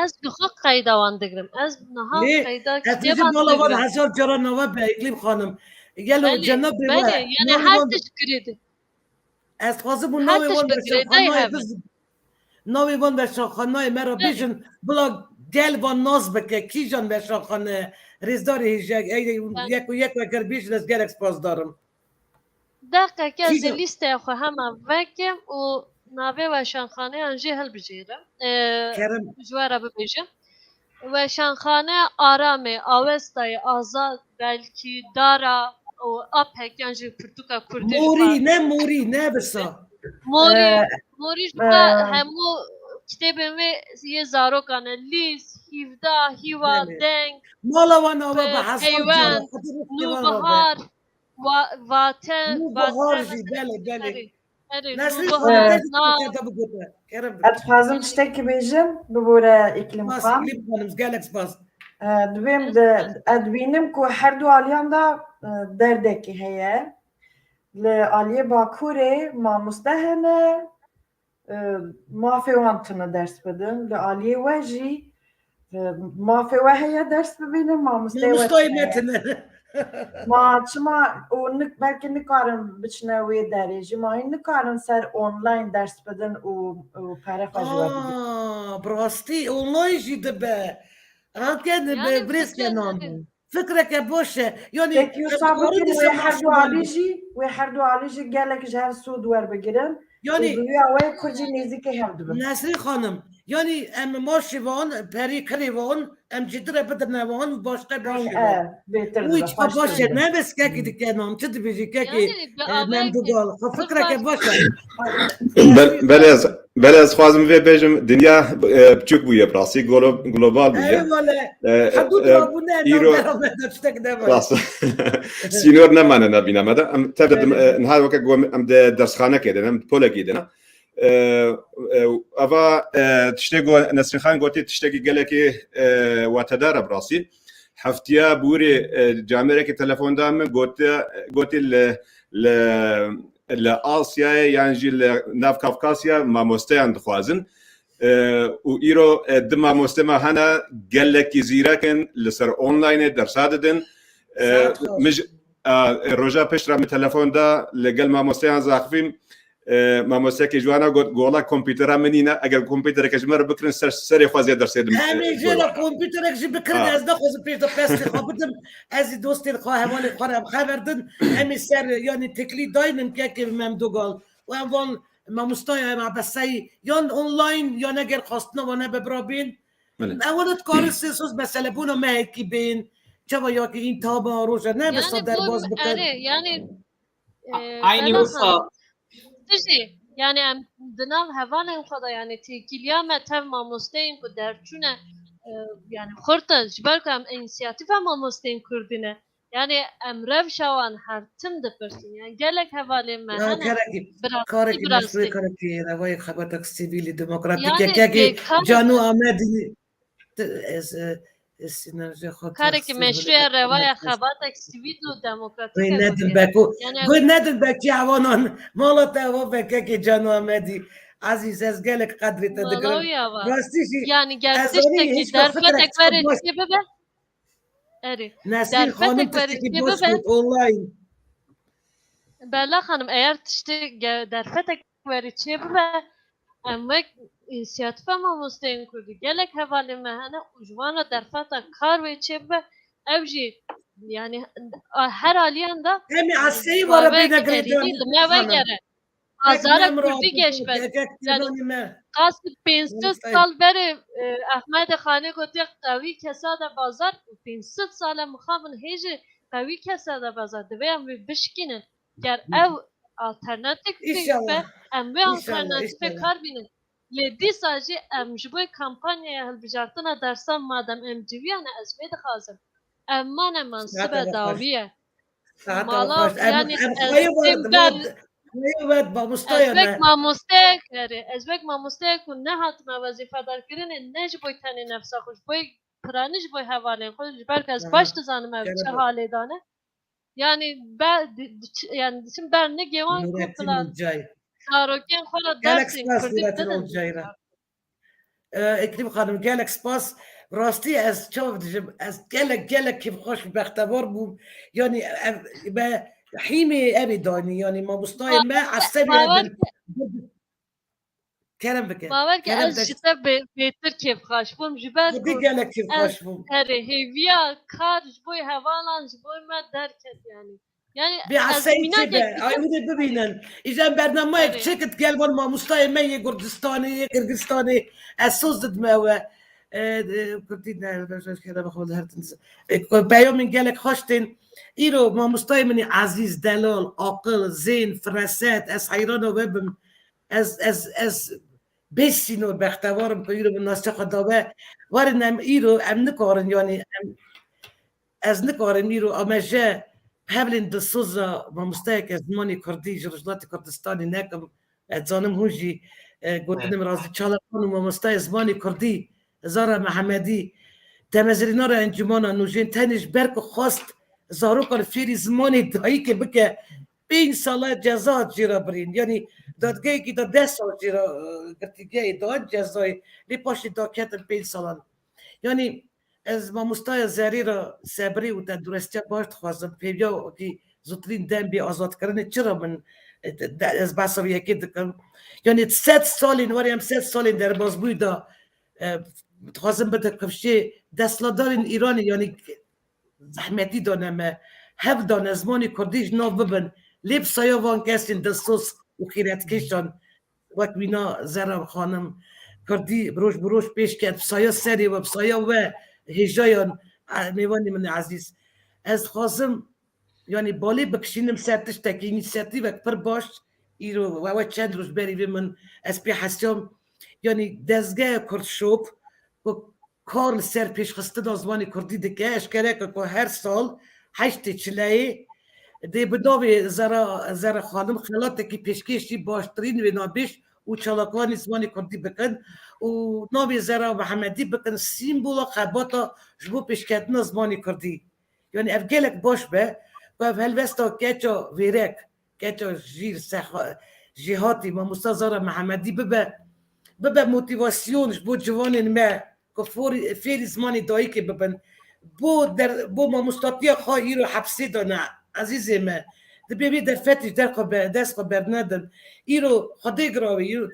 ez bi xwe qeyda wan digirim ez niha qeyda bala wan hezar cara nava be îklîm xanim gelo cenabê we yani her tişkirîdi ez xwazim û navê wan navê wan veşanxanayê me ra bêjin bila gel van naz bike kîjan veşanxane rêzdarê hêjek yek û yek wekir bêjin ez gelek spas darim deqeke ez ê lîsteya xwe hema vekim û navê weşanxaneyan jî hilbijêrim ji we re bibêjim weşanxaneya Aramê Awestayê Azad belkî Dara û Apek yan jî pirtûka Kurdî morî ne birsa morî ji we hemû kitêbên wê yê zarokan e lîs hîvda hîva deng mala wan ava bi peywen nûbihar vaten jî belê Ez dixwazim tiştekî bêjim bibûre îklîm xwe gelek spas divêm ez bînim ku her du aliyan da derdekî heye li aliyê Bakurê mamoste hene mafê wan tune ders bidin li aliyê we jî mafê we heye ders bibînin mamosteyê we ma çima û belkî nikarin biçine wê derê jî mayî nikarin ser online ders bidin û pere xwe ji we bi rastî online jî dibe birêzkenan فكرك باشه یعنی Peki sabıkın ve her du alici gelek her sud ver begiren. یعنی Duya ve kurci nezike hevdibim. نسرین خانم یعنی ام ما شوان پری کری وان ام جدره بدن وان باشقه باشه Beter او hiç باشه نه بس که دیگه نام چه بیجی که من دوغال فکر که باشه بله از خوازم وی بیجم دنیا بچوک بویه براسی گلوبال بویه حدود رابونه سینور نمانه نبینم ام تبدم نهار وقت قوم ام درس خانه کردن ام پوله کردن اوا تشتغل نسرین خان قلت تشتغل گلکی واتدار براسی هفتیا بوری جامعه که تلفن دام قلت لآسیا یعنی ناف کافکاسیا ما مستعان دخوازن و ایرو دم مستمع هنا گلکی زیرکن لسر آنلاین درسات دن مج رجا پشت می تلفن دا لگل ما مستعان زاخفیم ما مستعان جوانا گولا کامپیوتر منی نه اگر کامپیوتر کشمر بکرن سر خوازی درسیدم همین جلو کامپیوتر کشی بکرن از نخواست پیش تا پس خابدم از دوستی خواهوان خورم خبردن همین سر یعنی تکلی داینم که من دوگال و اول ما مستعان ما بسی یان آنلاین یا نگر خواستنا و نه ببرابین اولت کار سیسوس مثلا بونو مهکی بین چه یا که این تابا روشه نه بسا در باز بکن یعنی aynı olsa yani em dinav hevanên xwe yani têkiliya me tev mamosteyên ku derçûne yani xurta ji ber ku em înisiyatîfa mamosteyên Kurdî ne yani em rewşawan her tim dipirsin yani gelek hevalên me hene kareki meşru kareki revayê xebetek sivîlî demokratîk yekekî Canu Amedî kareki meşruya revaya xebatek sivîl û demokratîk nedin bekî hevanan mala te ava vekekî Canu Amedî عزیز از گلک قدری تا دکرم راستیشی yani gerçekten derfetek vericiye bebe Nesrin Hanım tişteki boş kut online Bella Hanım eğer tişte derfetek vericiye bebe emek inisiyatif ama musteyin kurdu gelek hevali mehane ujvana derfetek kar vericiye bebe evji yani her aliyanda hemi asseyi var beyne gredon Azara Kurdî geçmedi. Yani qasd 500 sal beri Ahmed Xanê gotiye qewî kesada bazar 500 sal mixabin hêjî qewî kesada bazar divê em wê bişkînin ger ev alternatîf be em wê alternatîfê kar bînin lê dîsa jî em ji bo kampanyaya hilbijartina dersan madem em civiyan ez vê dixwazim em maneman sibe dawî ye mala yani Ezbek mamostek heri. Ezbek mamostek ku ne hatma vazifedar kirine ne ji boy tenê nefsa xwe ji boy piranî ji boy hevalên xwe ji ber ez baş dizanim ev çi halê dane. Yani yani diçim ber ne gewan ku plan zarokên xwe ra dersên Kurdî didin. Ekrîm xanım gelek spas rastî ez çav dijim ez gelek kîv xweş bextewar bûm yani me حيمي ابي داني يعني ما مستاي ما عصبي كلام بك باور که از جته بهتر کیف خاش بوم جبر کو دیگه کیف خاش بوم هره هیویا کار جبوی هوالان جبوی ما درکت yani بعصايتي ايودي ببينن اذا برنامج تشكت قلبون ما مستاي ما كردستاني قرقستاني اسوس دماوه كردينا كده باخذ هرتنز بيوم من قالك خوشتين ایرو ما مستای عزیز دلال عاقل زین فرست از حیران و ببم از بسی نور بختوارم که ایرو بناسته خدابه وارنم ایرو ام نکارن یعنی از نکارن ایرو امجه هبلین دسوزا ما مستای که زمانی کردی جرجلات کردستانی نکم اتزانم هونجی گوتنم رازی چالکان و ما مستای زمانی کردی زارا محمدی تمزرینار انجمانا نوجین تنش برک خواست زاروکان فیری زمانی دایی که بکه 5 ساله جزا جیرا برین یعنی دادگاهی که دا 10 سال جیرا گرتیگه داد جزای لی پاشی دا کتن 5 سالان یعنی از ما مستای زری را صبری و تدرستی باشت خوازم پیبیا که زودترین دم بی آزاد کردن چرا من از بحثا یکی دکم یعنی 100 سالین وریم 100 سالین در باز بویدا خوازم بده کفشی دستلادارین ایرانی یعنی زحمتی دانم هف دان زمانی کردیش ناو ببن لیب سایه وان کسین دستوس و خیرت کشان وقت بینا زرم خانم کردی بروش پیش کرد سایه سری و سایه و هجایان میوانی من عزیز از خواستم یعنی بالی بکشینم سرتش تکی اینیسیاتیو پر باش ایرو و چند روز بری من از پی حسیم یعنی دزگاه کرد شوب و کار سر پیش خسته دازمانی کردی دکه اشکره که هر سال 8 چلایی دی بداوی زرا خانم خلاته که پیشکشی باشترین و نابیش و چالاکوانی زمانی کردی بکن و نابی زرا محمدی بکن سیمبولا خباتا جبو پیشکتنا زمانی کردی یعنی افگلک باش به و هلوستا کچا ویرک کچا جیر جهاتی ما مستازار محمدی ببه موتیواسیونش بو جوانین ما که فیری زمانی دایی که ببن بو ما مستطیع خواهی رو حبسی دانه عزیزی ما دبی در فتش دست خبر ندن ایرو خدای گراوی ایرو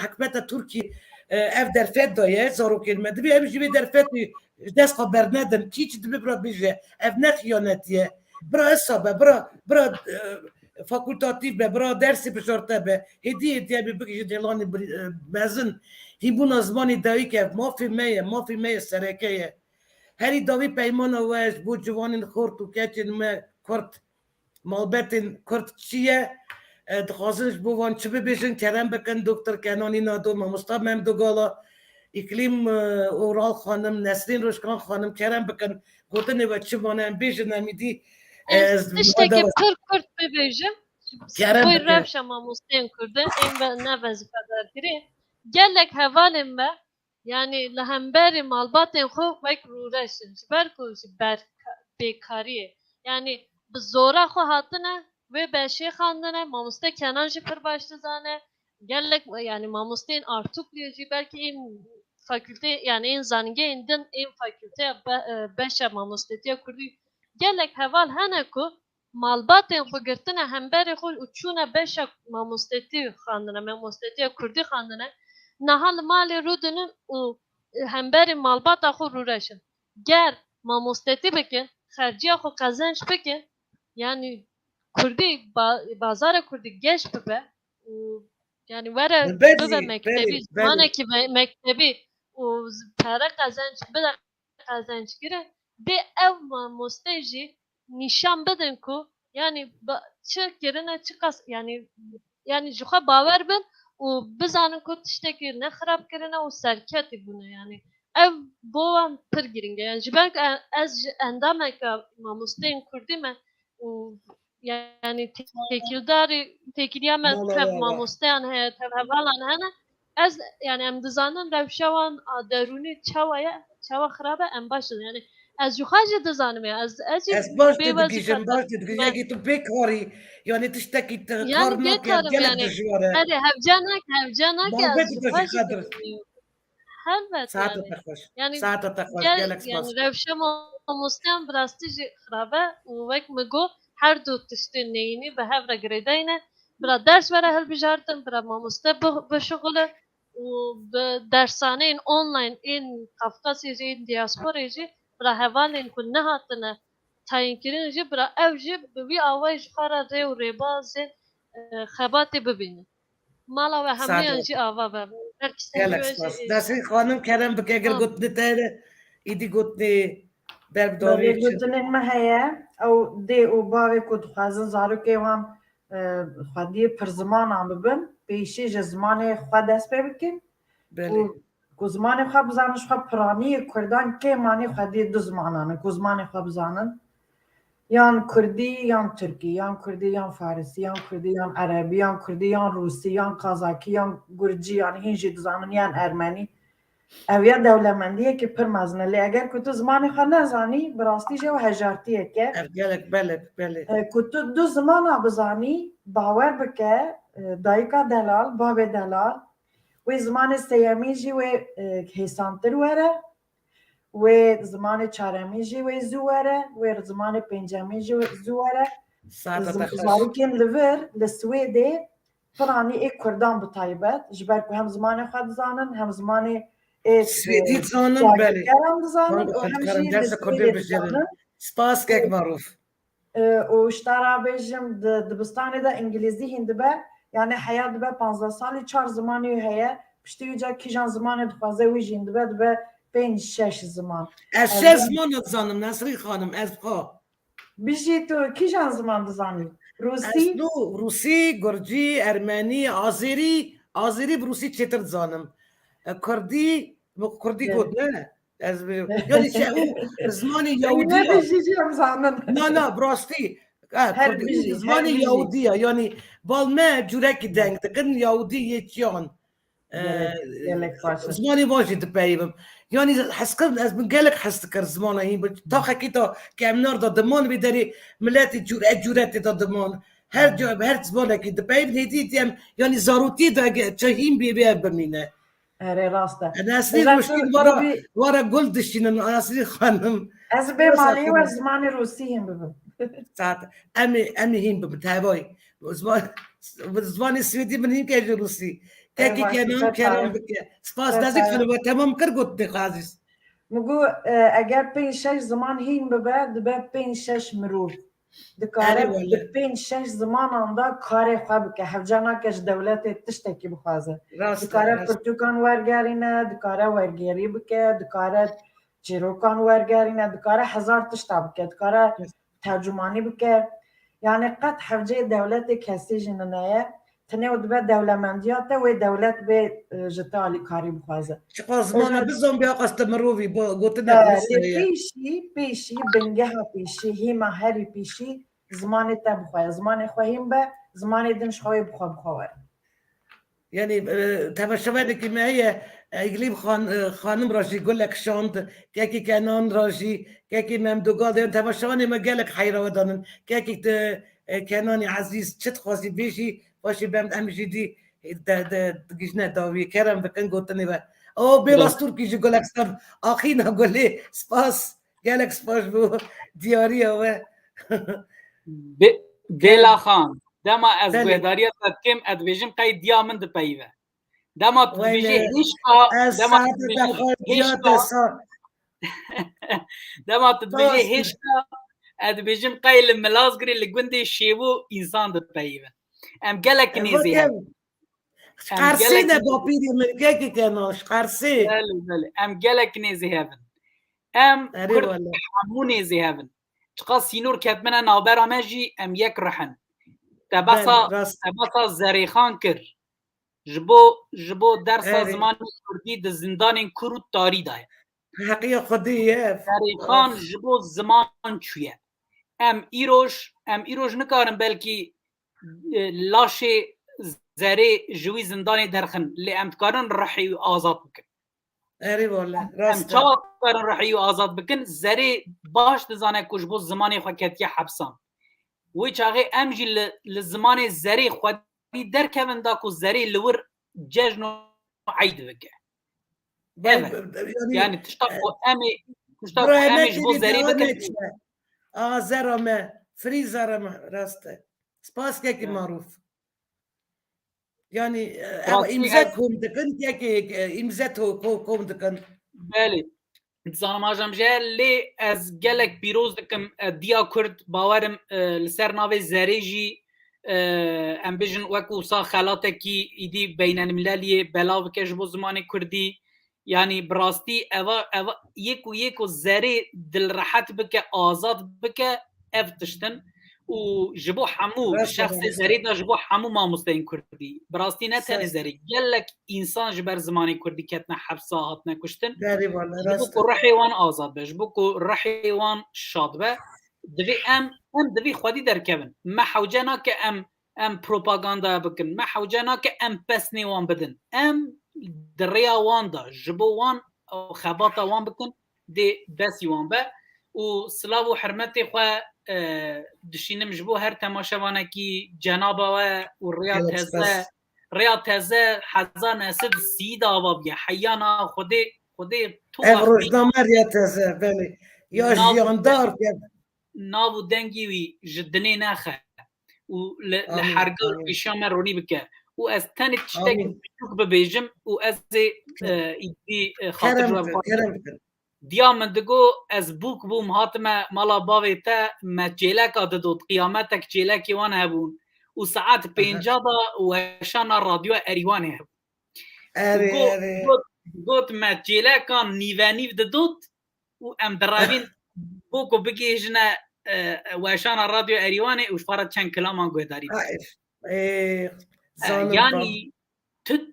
حکمت ترکی اف در فت دایه زارو کلمه دبی همیشه در فت دست خبر ندن چیچ دبی برا بیجه اف نخیانتیه برا حسابه برا فاکولتاتیو به برا درسی بشارته به هدیه بگیشه دلانی مزن هیبون زمانی دایی که مافی میه سرکه هری داوی پیمان واش بو جوانین خورد و کچین ما کرد مالبتین کرد چیه دخوازنش بوان چه ببیشن کرم بکن دکتر کنانی نادو مستاب ممدوگالا اقلیم اورال خانم نسرین روشکان خانم کرم بکن گوتنه و چه بانم بیشن نمیدی تشتێکی پڕ کورد ببێژم بۆی ڕەوشە مامۆستێن کوردن ئەم بە نەڤەزیفەدارکرێ gelek hevalên me yani li hemberî malbatên xwe wek rûreşin ji ber ku ji ber bêkariyê yani bi zora xwe hatine wê beşê xandine mamoste Kenan jî pir baş dizane gelek yani mamosteyên Artukluê jî belkî ên fakültê yani ên zanîngehên din ên fakülteya beşa mamostetiya Kurdî gelek heval hene ku malbatên xwe girtine hemberê xwe û çûne beşa mamostetî xandine mamostetiya Kurdî xandine niha li malê rûdinin û hemberê malbata xwe rûreşin ger mamostetî bikin xerciya xwe qezenc bikin yani Kurdî bazara Kurdî geş bibe û yani were bibe mektebî zimanekî mektebî û pere qezenc bide qezencgirê dê ev mamoste jî nîşan bidin ku yani çi kirine çi qas yani ji xwe bawer bin û bizanin ku tiştekî nexirab kirine û serketî bûne yani ev bo wan pir giring e yani ji ber ez ji endameka mamosteyên Kurdî me û yani têkiliya me tev mamosteyan heye tev hevalan hene ez yani em dizanin rewşa wan a derûnî çawa ye çawa xirab e em baş yani ez jî xwe jî dizanim ya ez baş didikîjim baş didikîjim yekî tu bêkarî yani tiştekî kar nake gelek dijwar e hadi hevca nake helbet yani yani rewşa mamosteyan bi rastî jî xirab e û wek min got her du tiştên neyînî bi hev re girêdayîne bira ders were hilbijartin bira mamoste bişuxile û bi dersaneyên online ên Qafqasê jî ên diasporê jî bira hevalên ku nehatine tayinkirin jî bira ew jî bi wî awayî ji xwe re rê û rêbazên xebatê bibînin mala we hemûyan jî ava be Nasrîn xanım kerem bike gel gotine te îdî gotine berbdavî gotinên me heye ew dê û bavê ku dixwazin zarokê wan xwediyê pir zimanan bibin pêşî ji zimanê xwe dest pê bikin ku zimanê xwe bizanin ji xwe piraniyê Kurdan kêmanî xwediyê du zimanan in ku zimanê xwe bizanin yan Kurdî yan Tirkî yan Kurdî yan Farsî yan Kurdî yan Erebî yan Kurdî yan Rûsî yan Kazakî yan Gurcî yan hîn jî dizanin yan Ermenî ev ya dewlemendiyekî pir mezin e lê eger ku tu zimanê xwe nezanî bi rastî jî ew hejartiyek e ku tu du zimana bizanî bawer bike dayika delal bavê delal wê zimanê sêyemî jî wê hêsantir were wê zimanê çaremî jî wê zû were wê zimanê pêncemî jî zû were zarokên li vir li Swêdê piranî ê Kurdan bi taybet ji ber ku hem zimanê xwe dizanin hem zimanê سویدی زانم بله شاگردان دزانن و من همجی درس کردی لسویدی بجرم دزانن سپاس که معروف و اشترا بیجم دبستانی دا انگلیزی هنده به یعنی حیات به 15 سالی 4 زمانی هیا پشتی جا کیجان زمان دخوازه ویجی هنده به 5-6 زمان از 6 زمان زانم نصری خانم از بخوا بیجی تو کیجان زمان دزانی روسی؟ روسی، گرجی، ارمنی، آذری بروسی چطور زانم کردی گفت نه از یعنی چه او زمان یهودی نه بیجی هم زانن نه براستی هر کردی بیجی زمان یهودی یعنی بالمه جورکی دنگ دکن یهودی یچیان گلک باشه زمانی واجد پیوم یعنی حس کرد از من گلک حس کرد زمان این تا خکی تا که امنار دادمان بیداری ملت جورت دادمان هر جا هر زمانی که دپیو نیدیم یعنی ضروری دا چهیم بی بمینه اره راسته نسلی روشتین وارا گل دشتین نسلی خانم از به مالی و زمان روسی هم ببین ساعت امی هم بتوای زمان سویدی من هم که روسی که کنام بکه سپاس نزدیک خانم تمام کر گفت خازیس مگو اگر 5-6 زمان هیم ببه 5-6 مروف دکاره به 5-6 زمان آندا کار خواه بکه هفجانا کش دولت تشتکی بخوازه دکاره پرتوکان ورگرینه دکاره ورگیری بکه دکاره چیروکان ورگرینه دکاره 1000 تشتا بکه دکاره ترجمانی بکه یعنی قد حوجه دولت کسی جننه تنه و دبه دولمندیات و دولت به جتالی کاری بخوازه چقدر زمان بزن بیا قصد مروی با گوته نکنیه پیشی بنگه ها پیشی هیما هری پیشی زمان تا بخواه زمان خواهیم به زمان دنش خواهی بخواه یعنی تماشاوری که میه اگلیب خانم راشی گلک شاند که کنان راشی که ممدوگاد یعنی تماشاوانی ما گلک حیرا ودانن که کنانی عزیز چت خواهی بیشی باشی بمد همیشی دی گیشنه داوی کرم بکن گوتنی و او بیلاس ترکی جو گلک ستم آخینا گلی سپاس گلک سپاس بو دیاری و بیلا خان دما از گوهداری کم ادویجم قید دیا من ده پیوه دما تدویجه هشتا دما تدویجه هشتا ادویجم قیل ملازگری لگونده شیوو انسان ده پیوه ام گلک نیزی هم قرصی ده با پیری من که کناش قرصی ام گلک نیزی هم ام کرد همون نیزی هم چقا سینور کتمنه نابرا مجی ام یک رحن تباسا زریخان کر جبو درسا زمان کردی ده زندان کرد تاری دای حقیقه خودیه زریخان جبو زمان چویه ام ایروش نکارم بلکی لاش زری جوی زندان درخن لی ام تکارن رحی و آزاد بکن اری والله راسته ام چا کارن رحی و آزاد بکن زری باش دزانه کش بو زمانی خو کتیه حبسان وی چاقی ام جی لزمان زری خودی درکوین دا کو زری لور ججن و عید بکه یعنی تشتاقو امی جبو زری بکن زرمه فری زرمه راسته سپاس که معروف يعني امزات كوم دكن ياكي امزات كوم دكن بالي زانم اجام جالي از گلک پیروز دکم دیا کرد باورم لسر ناوی زریجی ام بجن وکو سا خلاته کی ایدی بین المللی بلاو کش بو زمان کردی یعنی براستی اوا یکو زری دل راحت بک آزاد بک افتشتن و جبو حمو شخص زری دا جبو حمو ما مستین کردی براستی نه تن زری گلک انسان جبر زمانی کردی کتنا حبسا هاتنا کشتن جبو کو رحیوان آزاد به جبو کو رحیوان شاد به دوی ام دوی خودی درکبن ما حوجنا که ام پروپاگاندا بکن ما حوجنا که ام پسنی وان بدن ام دریا وان دا جبو وان خباتا وان بکن دی بسی وان به و سلاو و حرمتی خواه دشینم جبو هر تماشاوانه کی جنابا و ریا تزه حزان اسد سید آوا بیا حیانا خودی تو افروشنا ریا تزه بلی یا جیاندار ناو دنگی وی جدنی نخه و لحرگل پیشا من رونی بکه و از تنی تشتک ببیجم و از ایدی خاطر دیا من دگو از بوک بوم هاتم مالا باوی تا ما جیلک آددود قیامتک جیلکی وان هبون و ساعت 50 و شان رادیو اریوان هبون گوت ما جیلکان نیوانیو ددود و ام درابین بوکو بگیجنا و شان رادیو اریوان و شفارت چند کلامان گویداری یعنی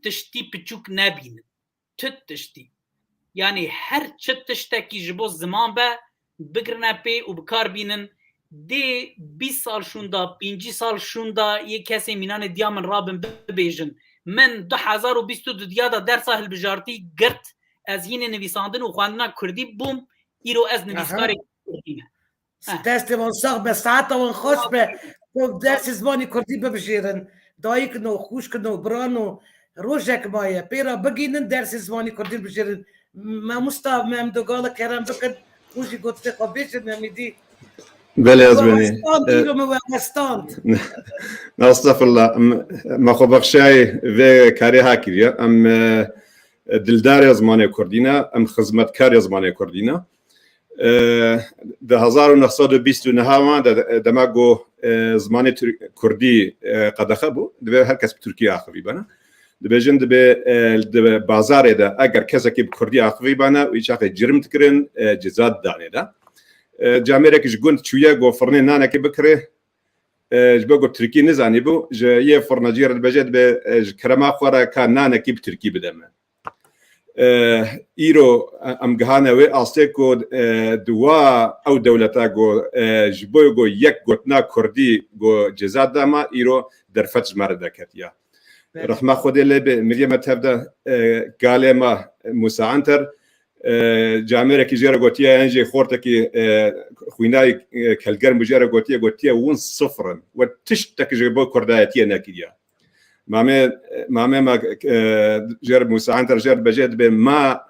تشتی پچوک نبین تشتی yani her çet tiştekî ji bo ziman be bigirine pê û bikar bînin dê 20 sal şunda 50 sal şunda yê kesê mînanê diya min rabin bibêjin min 2022 diya da dersa hilbijartî girt ez yînê nivîsandin û xwendina Kurdî bûm îro ez nivîskarê Kurdî me destê wan sax be saeta wan xweş be dersê zimanê Kurdî bibijêrin dayîkin û xwîşkin û biran û rojek maye pêra bigînin dersê zimanê Kurdî bibijêrin ما مستعب ما مدوغالا كرام بكد وجي قلت ثقة بيش نمدي بله از بني استغفر الله ما خو بخشاي و كاري هاكيريا ام دلدار زمانه كردينا ام خدمتكار زمانه كردينا ده 1929 دماغو زمانه كردي قد خبو ده هر کس ترکیه اخوی بنا دبیجن دبی بازاره ده اگر کسی که کردی آخوی بنا و ایچ آخی جرم تکرن جزاد دانه ده جامعه کش گوند چویه گو فرنه نانه که بکره جبه گو ترکی نزانی بو یه فرنجیر دبیجه دبی کرما خواره که نانه که بترکی بدمه ایرو ام گهانه و آسته کو دوا او دولتا گو جبه گو یک گوتنا کردی گو جزاد داما ایرو در فتش مرده کتیا رحمه خودی لب مریم تبدا قاله ما موسی عنتر جامعه کی جرا گوتیه انجی خورته کی خوینای کلگر مجرا گوتیه 1-0 و تشتک جبو کردایتی نکیدیا مامه ما جر موسی عنتر جر بجد به ما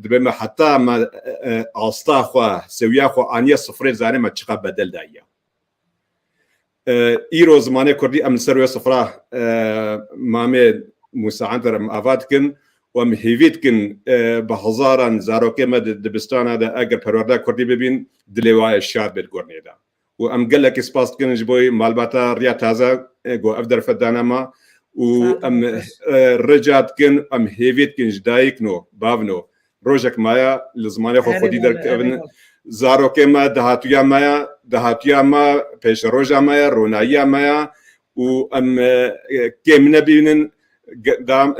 دبما حتی ما استا خو سویا خو انیه 0 زانه ما چقه بدل دایا ایرو زمانه کردی ام سروی صفرا مامه موسی عنتر ام آفاد کن و ام هیوید کن به هزاران زاروکه مد دبستانه ده اگر پرورده کردی ببین دلوای شاد بید گرنه ده و ام گلک اسپاس کن جبوی مالباتا ریا تازه گو افدر فدانه ما و ام رجات کن ام هیوید کن جدایک نو باونو روزک مایا لزمانه خو خودی در کن زاروکه ما دهاتویا ما پیش روزا ما رونایی ما و ام کم نبینن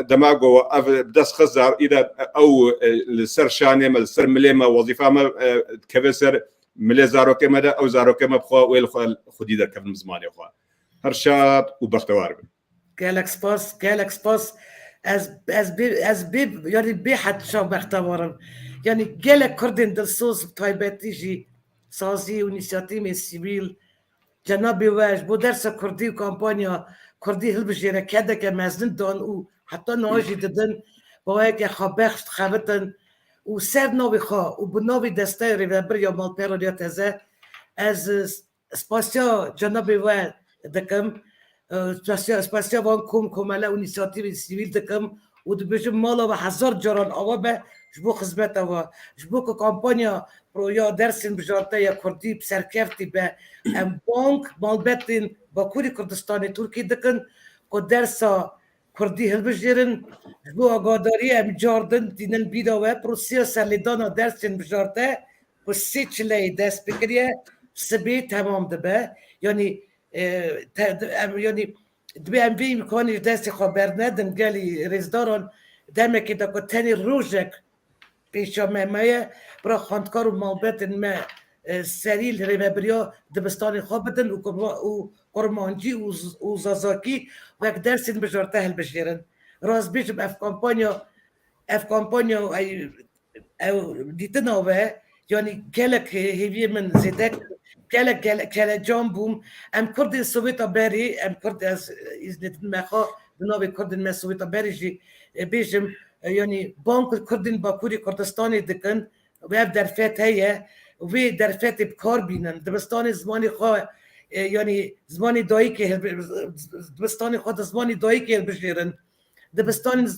دماغو اف دس خزار اذا او السر شانه ما السر مليمه وظيفه ما كفسر ملي زاروكه ما او زاروكه ما بخوا ويل خدي در كفن زمانه خوا هرشات وبختوار كالك سباس از بيب يعني بيحد شو بختوار يعني جالك كردن دلسوس بطيبات يجي سازي ونيسياتيم سيفيل جنابي واج بو درس كردي وكامبانيا كردي هلبجيرا كذا كمازن دون و حتى نواجي ددن بواك خبخت خبتن و سر نوي خا و بنوي دستي ريبر يا مال بيروديات از سباسيا جنابي واج دكم سباسيا وانكم كمالا ونيسياتيم سيفيل دكم و دبجم مالا و هزار جران اوابه جبو خدمت و جبو کامپانیا برو یا درسین بجارته یا کردی بسرکفتی به ام بانک مالبتین با کوری کردستانی ترکی دکن که درسا کردی هل بجیرن جبو آگاداری ام جاردن دینن بیدا و پروسیا سلیدانا درسین بجارته و سی چلی دست بکریه سبی تمام دبه یعنی دبی ام بی امکانی دستی خبر ندن گلی رزداران دمکی دا که تنی روژک پیشا مایه برای خاندکار و مالبت ما سریل ریمبریا دبستانی خواب بدن و قرمانجی و زازاکی و یک درسین بجارته هل بشیرن راز بیشم اف کامپانیا دیتن آوه یعنی گلک هیوی من زیدک گلک جام بوم ام کرد سویتا بری ام کرد از ازنیتن مخوا بناوی کردن ما سویتا بری جی بیشم يعني بانك كردن باكوري كردستاني دكن ويب درفات هي وفي درفات بكار بينن دبستاني زماني خوا یعنی زمانی دایی که دبستانی خود زمانی دایی که بجیرن دبستانی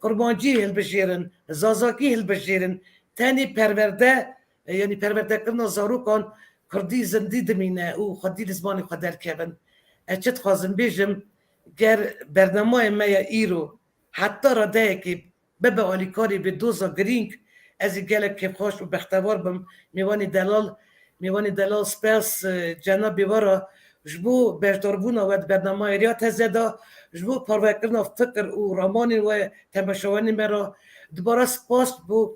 قربانجی هل بجیرن زازاکی هل بجیرن تانی پرورده یعنی پرورده کردن زاروکان کردی زندی دمینه او خودی زمانی خود درکبن اچت خوازم بیجم گر برنامه ما ایرو حتی را ده که ببه آلیکاری به دوزا گرینگ از گلک که خوش و بختوار بم میوانی دلال سپاس جناب بیوارا جبو برداربون و برنامه ریات هزده جبو پروکرنا فکر و رامانی و تماشاوانی مرا دوباره سپاس بو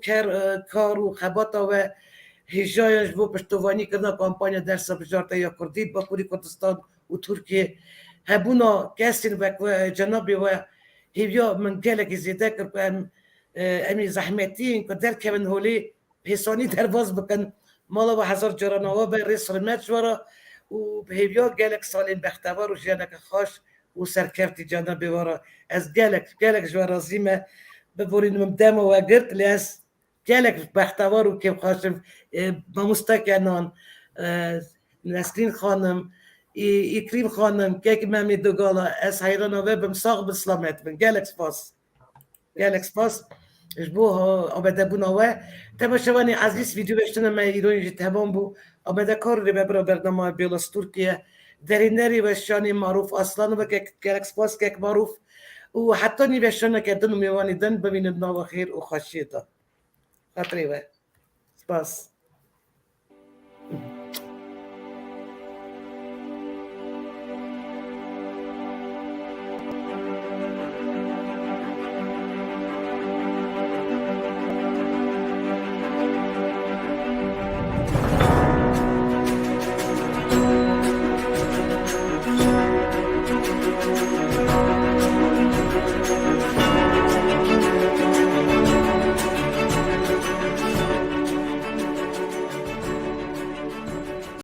کار و خباتا و هجایش بو پشتوانی کردن کامپانیا درس بجارتا یا کردی با پوری کردستان و ترکیه هبونا کسین و جنابی و هیویا من گلک زیده کرد امی زحمتی که در که من هولی پیسانی درواز بکن مالا و هزار جراناوا به ریس رمت جوارا و هیویا گلک سالین بختوار و جنک خوش و سرکفتی جنابی وارا از گلک جوارا زیمه ببورین ممدم و گرد لیاز گلک بختوار و که خوشم مستکنان نسرین خانم ایکریم خانم که ممی دوگالا از حیران و بمساق بسلامت من گلک سپاس جبو آمده بوناوه تماشاوانی عزیز ویدیو بشتن ما ایرانی جی تمام بو آمده کار رو ببرا برنامه بیلاس ترکیه درینری و شانی معروف اصلا و که گلک سپاس که معروف و حتی نیوشتن که دن و میوانی دن ببینید ناو خیر و خوشیتا خاطری و سپاس